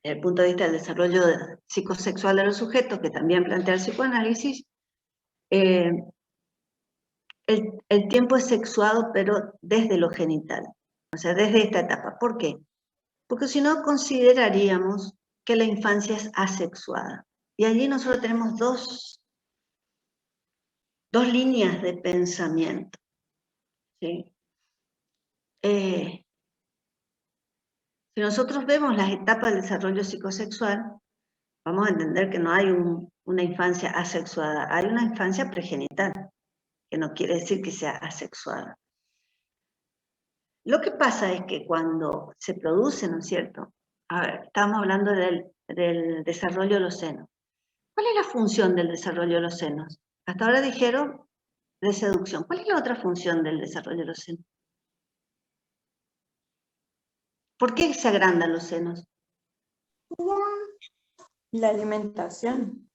desde el punto de vista del desarrollo psicosexual de los sujetos, que también plantea el psicoanálisis, el tiempo es sexuado, pero desde lo genital, o sea, desde esta etapa. ¿Por qué? Porque si no, consideraríamos que la infancia es asexuada. Y allí nosotros tenemos dos líneas de pensamiento. ¿Sí? Si nosotros vemos las etapas del desarrollo psicosexual, vamos a entender que no hay una infancia asexuada, hay una infancia pregenital, que no quiere decir que sea asexuada. Lo que pasa es que cuando se produce, ¿no es cierto? A ver, estamos hablando del desarrollo de los senos. ¿Cuál es la función del desarrollo de los senos? Hasta ahora dijeron de seducción. ¿Cuál es la otra función del desarrollo de los senos? ¿Por qué se agrandan los senos? La alimentación.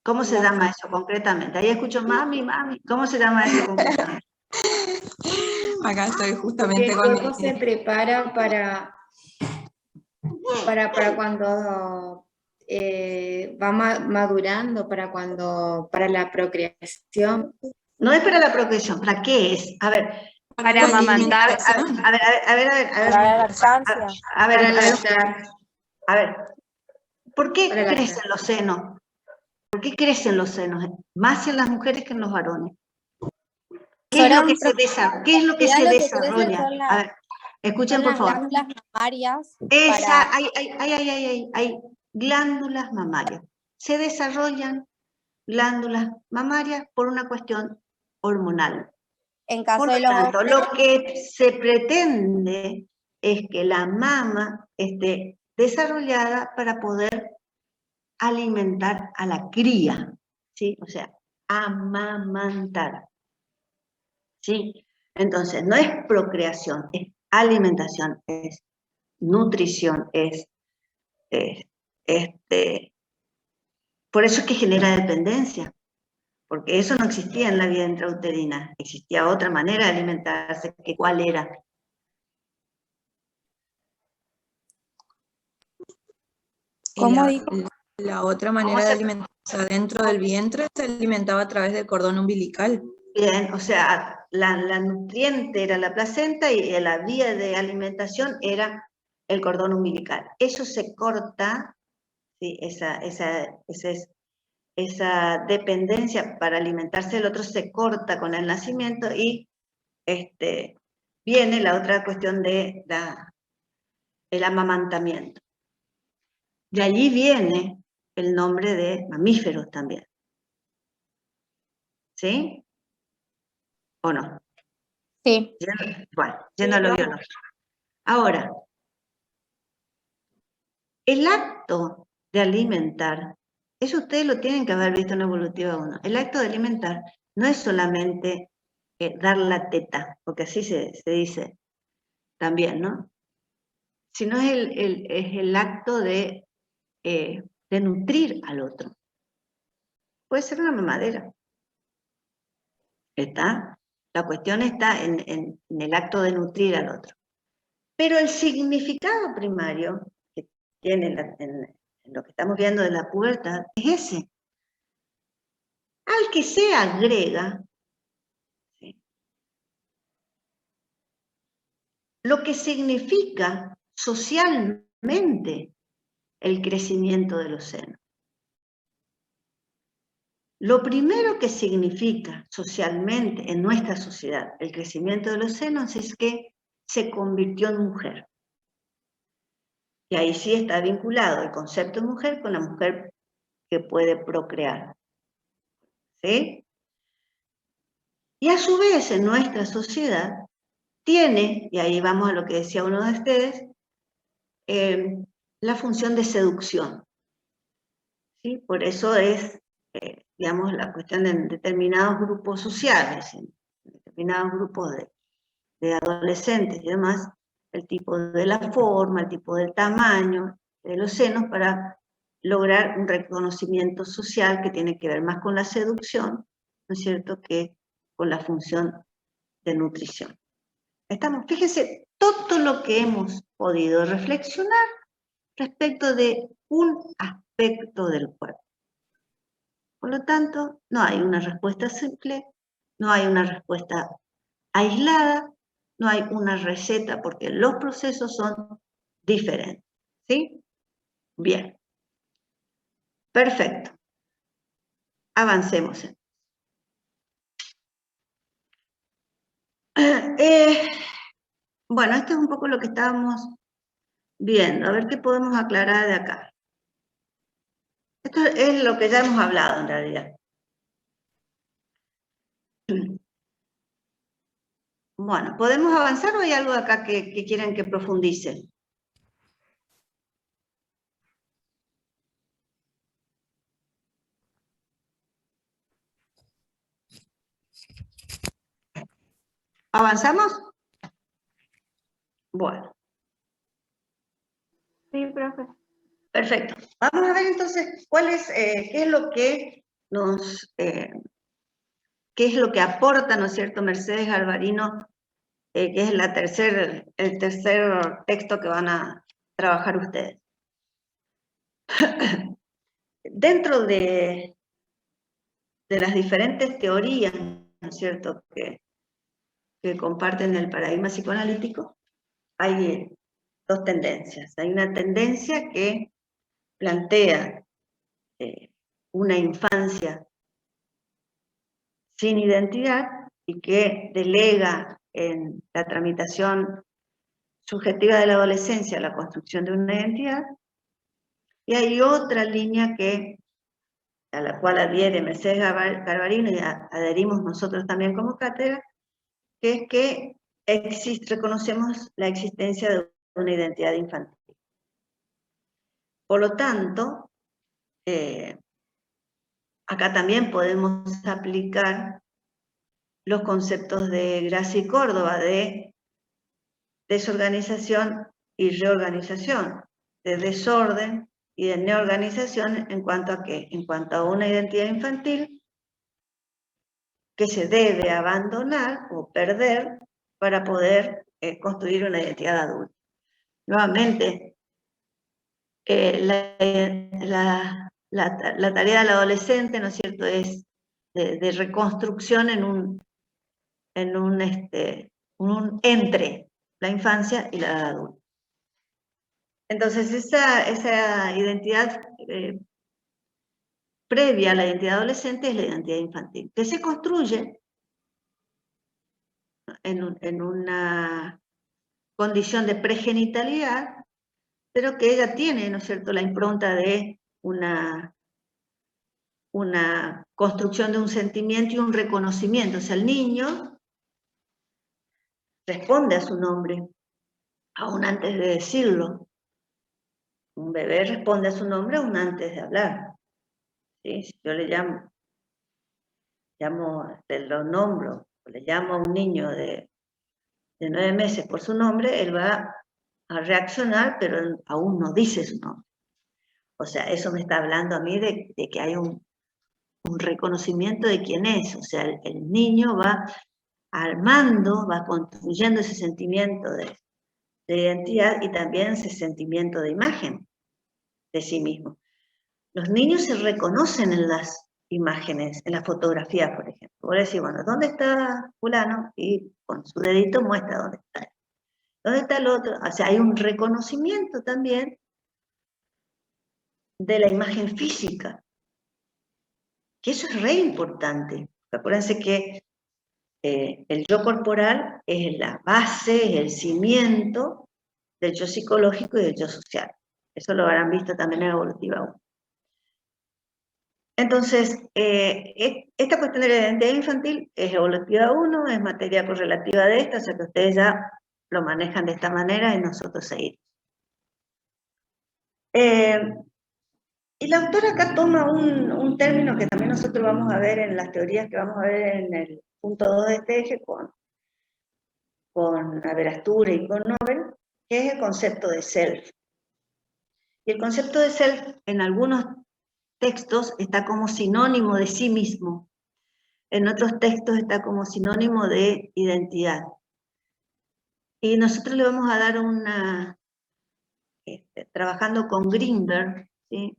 ¿Cómo se llama eso concretamente? Ahí escucho mami, mami. ¿Cómo se llama eso concretamente? Acá estoy Porque justamente el con cuerpo se prepara para cuando va madurando, para la procreación. No es para la procreación, ¿para qué es? A ver, Para amamantar. A ver, ¿por qué crecen los senos? ¿Por qué crecen los senos? Más en las mujeres que en los varones. ¿Qué es lo que se desarrolla? A ver, escuchen por favor. Son las glándulas mamarias. Hay glándulas mamarias. Se desarrollan glándulas mamarias por una cuestión hormonal. En caso Por de lo los tanto, hombres, lo que se pretende es que la mama esté desarrollada para poder alimentar a la cría, ¿sí? O sea, amamantar, ¿sí? Entonces, no es procreación, es alimentación, es nutrición, por eso es que genera dependencia, porque eso no existía en la vida intrauterina, existía otra manera de alimentarse, que ¿cuál era? ¿cómo dijo? La otra manera de alimentarse dentro del vientre se alimentaba a través del cordón umbilical. Bien, o sea, la nutriente era la placenta y la vía de alimentación era el cordón umbilical. Eso se corta, ¿sí? Esa dependencia para alimentarse del otro se corta con el nacimiento y viene la otra cuestión de el amamantamiento. De allí viene el nombre de mamíferos también. ¿Sí? ¿O no? Sí. Bueno, yendo a lo biológico. Ahora, el acto de alimentar, eso ustedes lo tienen que haber visto en Evolutiva 1. El acto de alimentar no es solamente dar la teta, porque así se dice también, ¿no? Sino es el acto de nutrir al otro. Puede ser una mamadera. ¿Está? La cuestión está en el acto de nutrir al otro. Pero el significado primario que tiene en lo que estamos viendo de la pubertad es ese. Al que se agrega, ¿sí?, lo que significa socialmente el crecimiento de los senos. Lo primero que significa socialmente en nuestra sociedad el crecimiento de los senos es que se convirtió en mujer. Y ahí sí está vinculado el concepto de mujer con la mujer que puede procrear. ¿Sí? Y a su vez en nuestra sociedad tiene, y ahí vamos a lo que decía uno de ustedes, la función de seducción. ¿Sí? Por eso es, digamos, la cuestión de determinados grupos sociales, en determinados grupos de adolescentes y demás, el tipo de la forma, el tipo del tamaño de los senos para lograr un reconocimiento social que tiene que ver más con la seducción, ¿no es cierto?, que con la función de nutrición. Estamos, fíjense, todo lo que hemos podido reflexionar respecto de un aspecto del cuerpo. Por lo tanto, no hay una respuesta simple, no hay una respuesta aislada, no hay una receta porque los procesos son diferentes. ¿Sí? Bien. Perfecto. Avancemos. Bueno, esto es un poco lo que estábamos viendo. A ver qué podemos aclarar de acá. Esto es lo que ya hemos hablado en realidad. Bueno, ¿podemos avanzar o hay algo acá que quieran que profundice? ¿Avanzamos? Bueno. Sí, profe. Perfecto. Vamos a ver entonces qué es lo que nos, qué es lo que aporta, ¿no es cierto?, Mercedes Galvarino, que es el tercer texto que van a trabajar ustedes. Dentro de las diferentes teorías, ¿no es cierto?, que comparten el paradigma psicoanalítico, hay dos tendencias. Hay una tendencia que plantea una infancia sin identidad y que delega en la tramitación subjetiva de la adolescencia la construcción de una identidad. Y hay otra línea a la cual adhiere Mercedes Galvarino y adherimos nosotros también como cátedra, que es que reconocemos la existencia de una identidad infantil. Por lo tanto, acá también podemos aplicar los conceptos de Gracia y Córdoba de desorganización y reorganización, de desorden y de neorganización en cuanto a qué, en cuanto a una identidad infantil que se debe abandonar o perder para poder construir una identidad adulta. Nuevamente, la tarea del adolescente, ¿no es cierto?, es de reconstrucción en un entre la infancia y la edad adulta. Entonces, esa identidad previa a la identidad adolescente es la identidad infantil, que se construye en una condición de pregenitalidad, pero que ella tiene, ¿no es cierto?, la impronta de una construcción de un sentimiento y un reconocimiento. O sea, el niño responde a su nombre, aún antes de decirlo. Un bebé responde a su nombre aún antes de hablar. ¿Sí? Si yo le lo nombro, o le llamo a un niño de 9 meses por su nombre, él va a reaccionar, pero él aún no dice su nombre. O sea, eso me está hablando a mí de que hay un reconocimiento de quién es. O sea, el niño va armando, va construyendo ese sentimiento de identidad y también ese sentimiento de imagen de sí mismo. Los niños se reconocen en las imágenes, en las fotografías, por ejemplo. Voy a decir, bueno, ¿dónde está fulano? Y con su dedito muestra dónde está. ¿Dónde está el otro? O sea, hay un reconocimiento también de la imagen física, que eso es re importante. Acuérdense que el yo corporal es la base, es el cimiento del yo psicológico y del yo social. Eso lo habrán visto también en Evolutiva 1. Entonces, esta cuestión de la identidad infantil es Evolutiva 1, es materia correlativa de esta, o sea que ustedes ya lo manejan de esta manera y nosotros seguimos. Y la autora acá toma un término que también nosotros vamos a ver en las teorías que vamos a ver en el punto 2 de este eje con Aberasture y con Nobel, que es el concepto de self. Y el concepto de self en algunos textos está como sinónimo de sí mismo, en otros textos está como sinónimo de identidad. Y nosotros le vamos a dar trabajando con Greenberg, ¿sí?,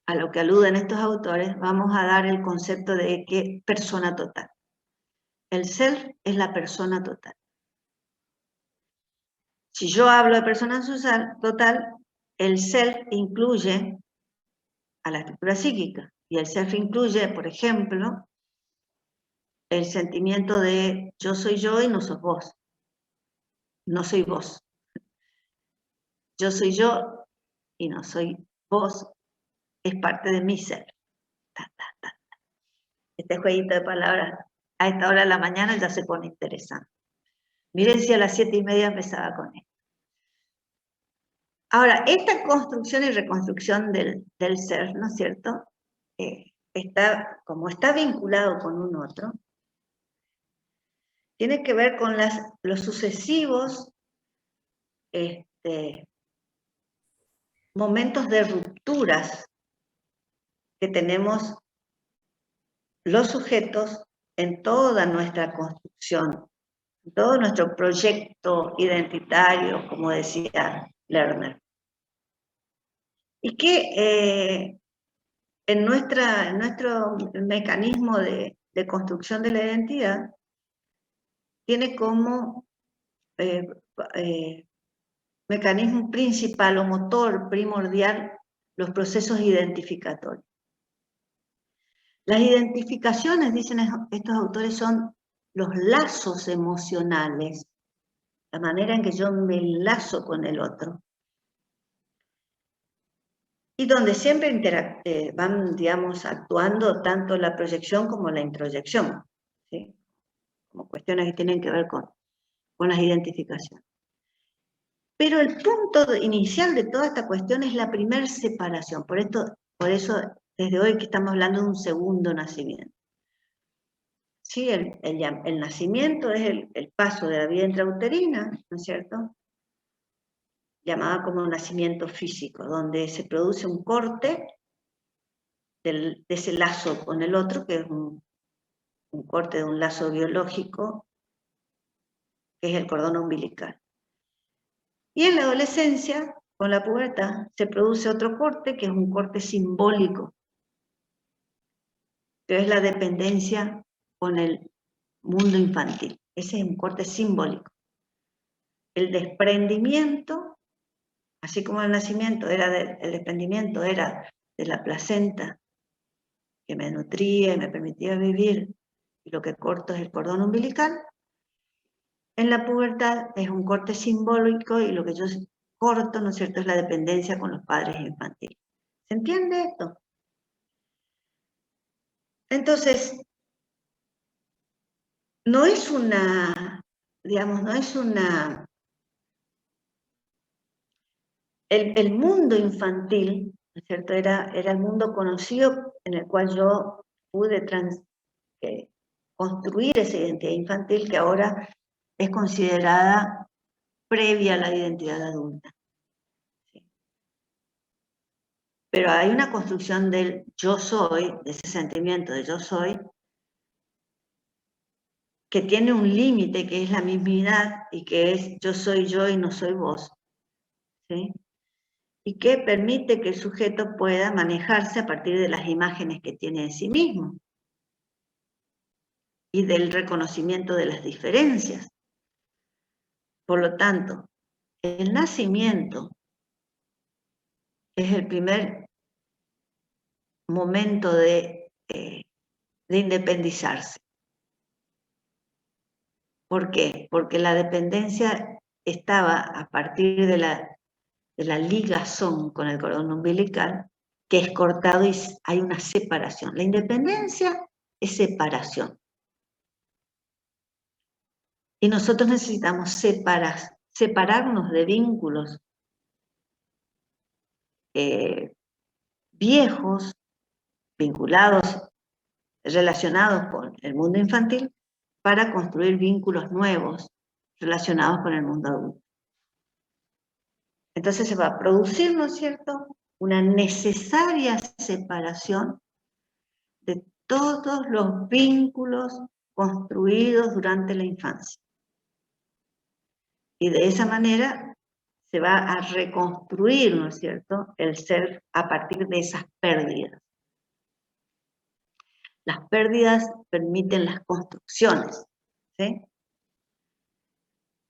a lo que aluden estos autores, vamos a dar el concepto de que persona total. El self es la persona total. Si yo hablo de persona total, el self incluye a la estructura psíquica, y el self incluye, por ejemplo, el sentimiento de yo soy yo y no sos vos. No soy vos. Yo soy yo y no soy vos, es parte de mi ser. Este jueguito de palabras a esta hora de la mañana ya se pone interesante. Miren si a las 7:30 empezaba con esto. Ahora, esta construcción y reconstrucción del ser, ¿no es cierto?, como está vinculado con un otro, tiene que ver con los sucesivos momentos de rupturas que tenemos los sujetos en toda nuestra construcción, en todo nuestro proyecto identitario, como decía Lerner. Y que en nuestro mecanismo de construcción de la identidad tiene como mecanismo principal o motor primordial los procesos identificatorios. Las identificaciones, dicen estos autores, son los lazos emocionales, la manera en que yo me enlazo con el otro, y donde siempre van, digamos, actuando tanto la proyección como la introyección, ¿sí?, como cuestiones que tienen que ver con las identificaciones. Pero el punto inicial de toda esta cuestión es la primer separación, por eso desde hoy que estamos hablando de un segundo nacimiento. Sí, el nacimiento es el paso de la vida intrauterina, ¿no es cierto?, llamada como nacimiento físico, donde se produce un corte de ese lazo con el otro, que es un corte de un lazo biológico, que es el cordón umbilical. Y en la adolescencia, con la pubertad, se produce otro corte, que es un corte simbólico, que es la dependencia con el mundo infantil. Ese es un corte simbólico. El desprendimiento, así como el nacimiento el desprendimiento era de la placenta que me nutría y me permitía vivir, y lo que corto es el cordón umbilical, en la pubertad es un corte simbólico y lo que yo corto, ¿no es cierto?, es la dependencia con los padres infantiles. ¿Se entiende esto? Entonces, no es una digamos, no es una... El mundo infantil, ¿no es cierto? Era el mundo conocido en el cual yo pude construir esa identidad infantil que ahora es considerada previa a la identidad adulta. ¿Sí? Pero hay una construcción del yo soy, de ese sentimiento de yo soy, que tiene un límite que es la mismidad y que es yo soy yo y no soy vos. ¿Sí? Y que permite que el sujeto pueda manejarse a partir de las imágenes que tiene de sí mismo y del reconocimiento de las diferencias. Por lo tanto, el nacimiento es el primer momento de independizarse. ¿Por qué? Porque la dependencia estaba a partir de la ligazón con el cordón umbilical, que es cortado y hay una separación. La independencia es separación. Y nosotros necesitamos separarnos de vínculos viejos, vinculados, relacionados con el mundo infantil, para construir vínculos nuevos relacionados con el mundo adulto. Entonces se va a producir, ¿no es cierto?, una necesaria separación de todos los vínculos construidos durante la infancia. Y de esa manera se va a reconstruir, ¿no es cierto?, el ser a partir de esas pérdidas. Las pérdidas permiten las construcciones, ¿sí?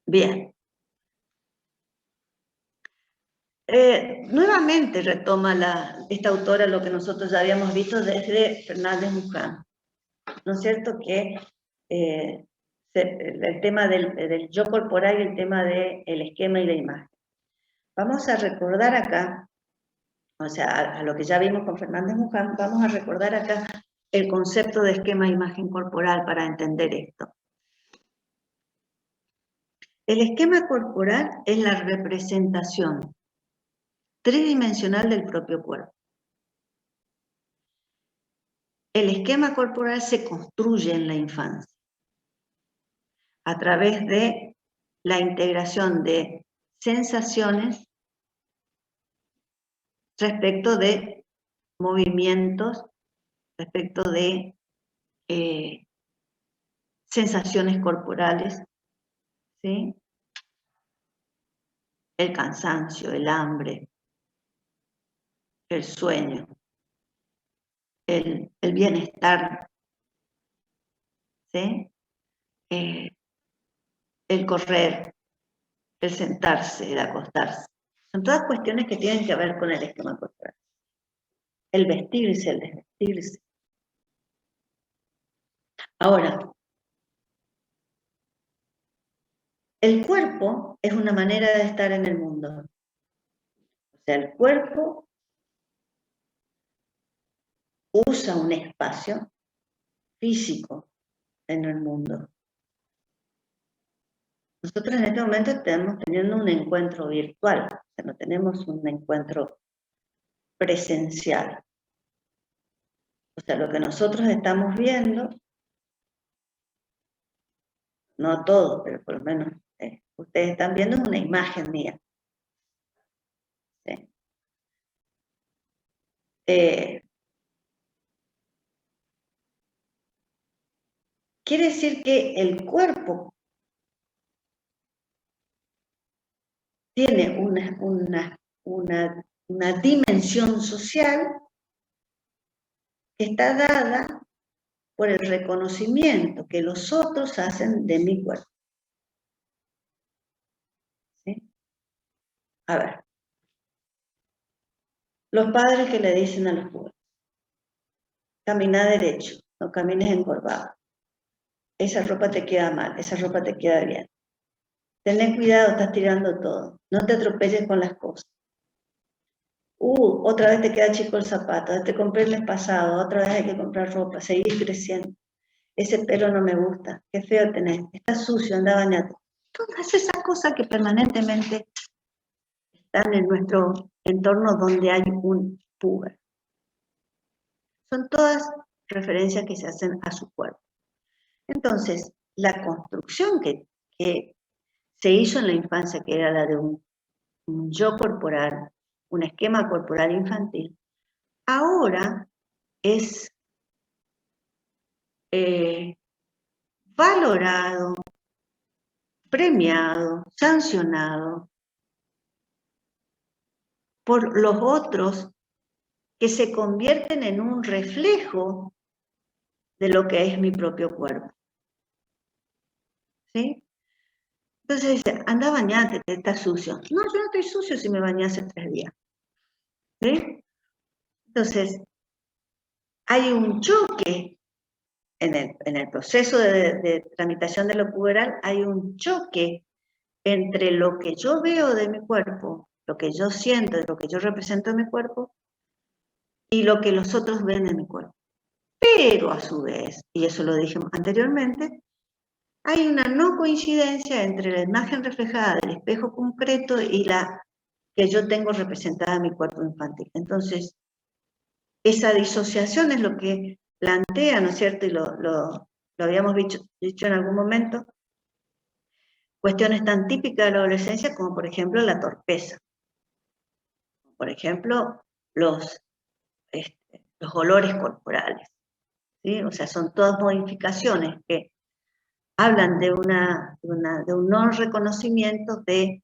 Bien. Nuevamente retoma esta autora lo que nosotros ya habíamos visto desde Fernández Luján, ¿no es cierto?, que el tema del yo corporal y el tema del esquema y la imagen. Vamos a recordar acá, o sea, a lo que ya vimos con Fernández Luján, vamos a recordar acá el concepto de esquema e imagen corporal para entender esto. El esquema corporal es la representación tridimensional del propio cuerpo. El esquema corporal se construye en la infancia a través de la integración de sensaciones respecto de movimientos, respecto de sensaciones corporales, ¿sí? El cansancio, el hambre, el sueño, el bienestar, ¿sí? El correr, el sentarse, el acostarse. Son todas cuestiones que tienen que ver con el esquema corporal. El vestirse, el desvestirse. Ahora, el cuerpo es una manera de estar en el mundo. O sea, el cuerpo usa un espacio físico en el mundo. Nosotros en este momento estamos teniendo un encuentro virtual, o sea, no tenemos un encuentro presencial. O sea, lo que nosotros estamos viendo, no todo, pero por lo menos ustedes están viendo una imagen mía. ¿Sí? Quiere decir que el cuerpo tiene una dimensión social que está dada por el reconocimiento que los otros hacen de mi cuerpo. ¿Sí? A ver. Los padres que le dicen a los jóvenes: camina derecho, no camines encorvado. Esa ropa te queda mal, esa ropa te queda bien. Ten cuidado, estás tirando todo. No te atropelles con las cosas. Otra vez te queda chico el zapato, te compré el mes pasado, otra vez hay que comprar ropa, seguís creciendo. Ese pelo no me gusta, qué feo tenés, está sucio, anda bañate. Todas esas cosas que permanentemente están en nuestro entorno donde hay un puber. Son todas referencias que se hacen a su cuerpo. Entonces, la construcción que se hizo en la infancia, que era la de un yo corporal, un esquema corporal infantil, ahora es valorado, premiado, sancionado por los otros que se convierten en un reflejo de lo que es mi propio cuerpo. ¿Sí? Entonces dice, anda, bañate, te estás sucio. No, yo no estoy sucio si me bañé hace 3 días. ¿Sí? Entonces, hay un choque en el proceso de tramitación de lo puberal, hay un choque entre lo que yo veo de mi cuerpo, lo que yo siento, lo que yo represento en mi cuerpo, y lo que los otros ven en mi cuerpo. Pero a su vez, y eso lo dijimos anteriormente, hay una no coincidencia entre la imagen reflejada del espejo concreto y la que yo tengo representada en mi cuerpo infantil. Entonces, esa disociación es lo que plantea, ¿no es cierto? Y lo habíamos dicho en algún momento, cuestiones tan típicas de la adolescencia como, por ejemplo, la torpeza. Por ejemplo, los olores corporales. ¿Sí? O sea, son todas modificaciones que hablan de un no reconocimiento de,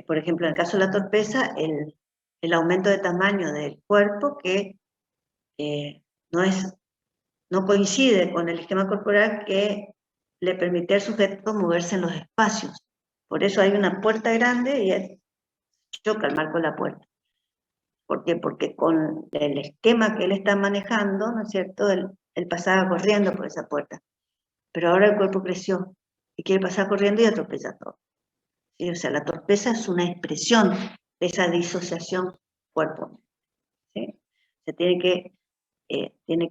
por ejemplo, en el caso de la torpeza, el aumento de tamaño del cuerpo que no coincide con el esquema corporal que le permite al sujeto moverse en los espacios. Por eso hay una puerta grande y él choca el marco de la puerta. ¿Por qué? Porque con el esquema que él está manejando, ¿no es cierto?, él pasaba corriendo por esa puerta. Pero ahora el cuerpo creció y quiere pasar corriendo y atropella todo. ¿Sí? O sea, la torpeza es una expresión de esa disociación cuerpo-mente. ¿Sí? Se tiene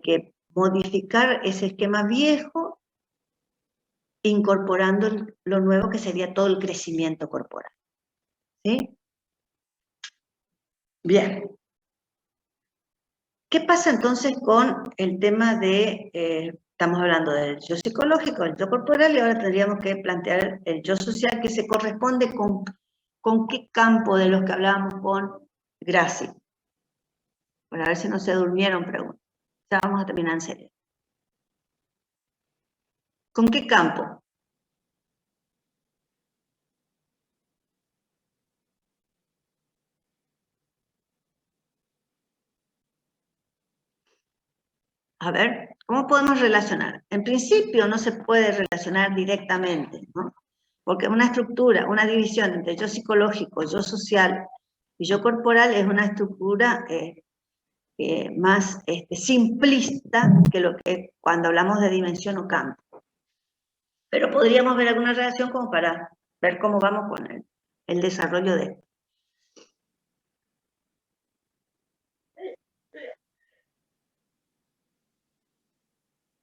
que modificar ese esquema viejo incorporando lo nuevo que sería todo el crecimiento corporal. ¿Sí? Bien. ¿Qué pasa entonces con el tema de, estamos hablando del yo psicológico, del yo corporal, y ahora tendríamos que plantear el yo social que se corresponde con qué campo de los que hablábamos con Graci? Bueno, a ver si no se durmieron preguntas. Ya vamos a terminar en serio. ¿Con qué campo? A ver, ¿cómo podemos relacionar? En principio no se puede relacionar directamente, ¿no? Porque una estructura, una división entre yo psicológico, yo social y yo corporal es una estructura más simplista que lo que cuando hablamos de dimensión o campo. Pero podríamos ver alguna relación como para ver cómo vamos con el desarrollo de esto.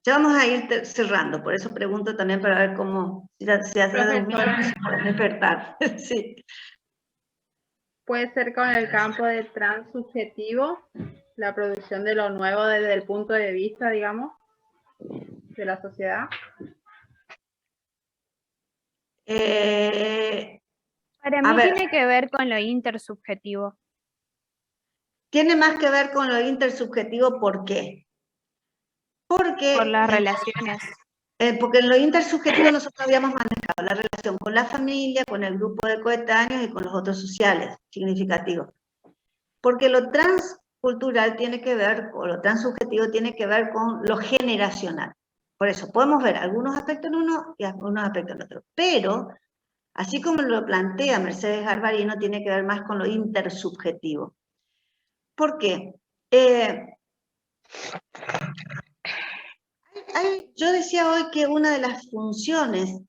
Ya vamos a ir cerrando, por eso pregunto también para ver cómo, si se hace despertar. Sí. Puede ser con el campo de transsubjetivo, la producción de lo nuevo desde el punto de vista, digamos, de la sociedad. Para mí tiene que ver con lo intersubjetivo. Tiene más que ver con lo intersubjetivo, ¿por qué? Porque por las relaciones. Porque en lo intersubjetivo nosotros habíamos manejado la relación con la familia, con el grupo de coetáneos y con los otros sociales significativos. Porque lo transcultural tiene que ver, o lo transsubjetivo tiene que ver con lo generacional. Por eso podemos ver algunos aspectos en uno y algunos aspectos en otro. Pero, así como lo plantea Mercedes Garbarino, tiene que ver más con lo intersubjetivo. ¿Por qué? Yo decía hoy que una de las funciones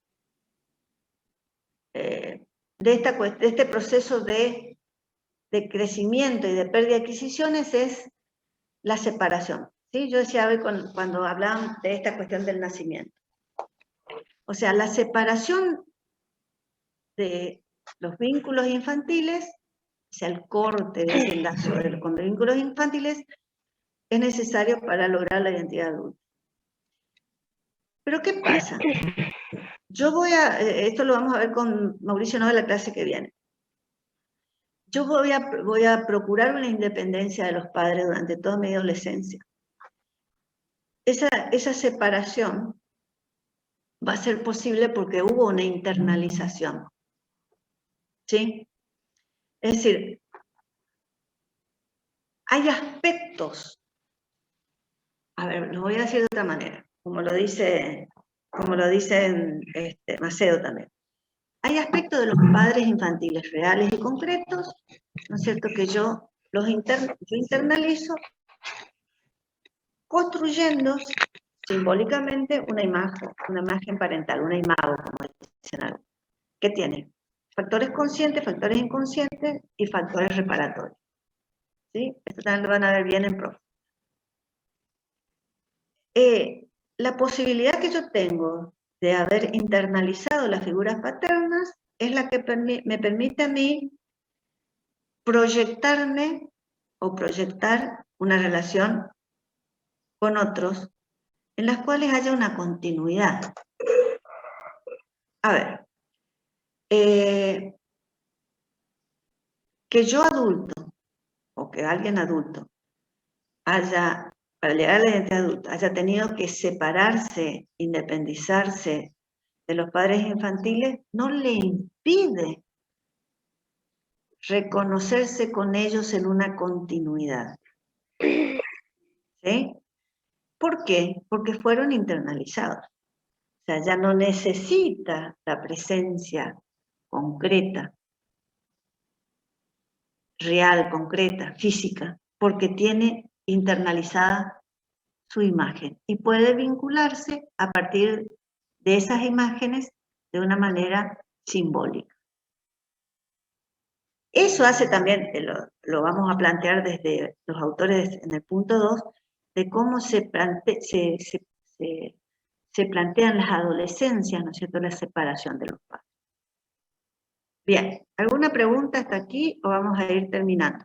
de este proceso de crecimiento y de pérdida de adquisiciones es la separación. ¿Sí? Yo decía hoy cuando hablaban de esta cuestión del nacimiento. O sea, la separación de los vínculos infantiles, o sea, el corte de ese lazo con los vínculos infantiles, es necesario para lograr la identidad adulta. Pero ¿qué pasa? Yo voy a, esto lo vamos a ver con Mauricio Nova en la clase que viene. Yo voy a procurar una independencia de los padres durante toda mi adolescencia. Esa separación va a ser posible porque hubo una internalización. ¿Sí? Es decir, hay aspectos, a ver, lo voy a decir de otra manera, como lo dice Macedo también. Hay aspectos de los padres infantiles reales y concretos, ¿no es cierto?, que yo internalizo construyendo simbólicamente una imagen parental, una imago, como dicen algunos, que tiene factores conscientes, factores inconscientes y factores reparatorios. ¿Sí? Esto también lo van a ver bien en profe. La posibilidad que yo tengo de haber internalizado las figuras paternas es la que me permite a mí proyectarme o proyectar una relación con otros en las cuales haya una continuidad. A ver, que yo adulto, o que alguien adulto, haya, para llegar a la identidad adulta, haya tenido que separarse, independizarse de los padres infantiles, no le impide reconocerse con ellos en una continuidad. ¿Sí? ¿Por qué? Porque fueron internalizados. O sea, ya no necesita la presencia concreta, real, concreta, física, porque tiene internalizada su imagen y puede vincularse a partir de esas imágenes de una manera simbólica. Eso hace también, lo vamos a plantear desde los autores en el punto 2, de cómo se plantean las adolescencias, ¿no es cierto?, la separación de los padres. Bien, ¿alguna pregunta hasta aquí o vamos a ir terminando?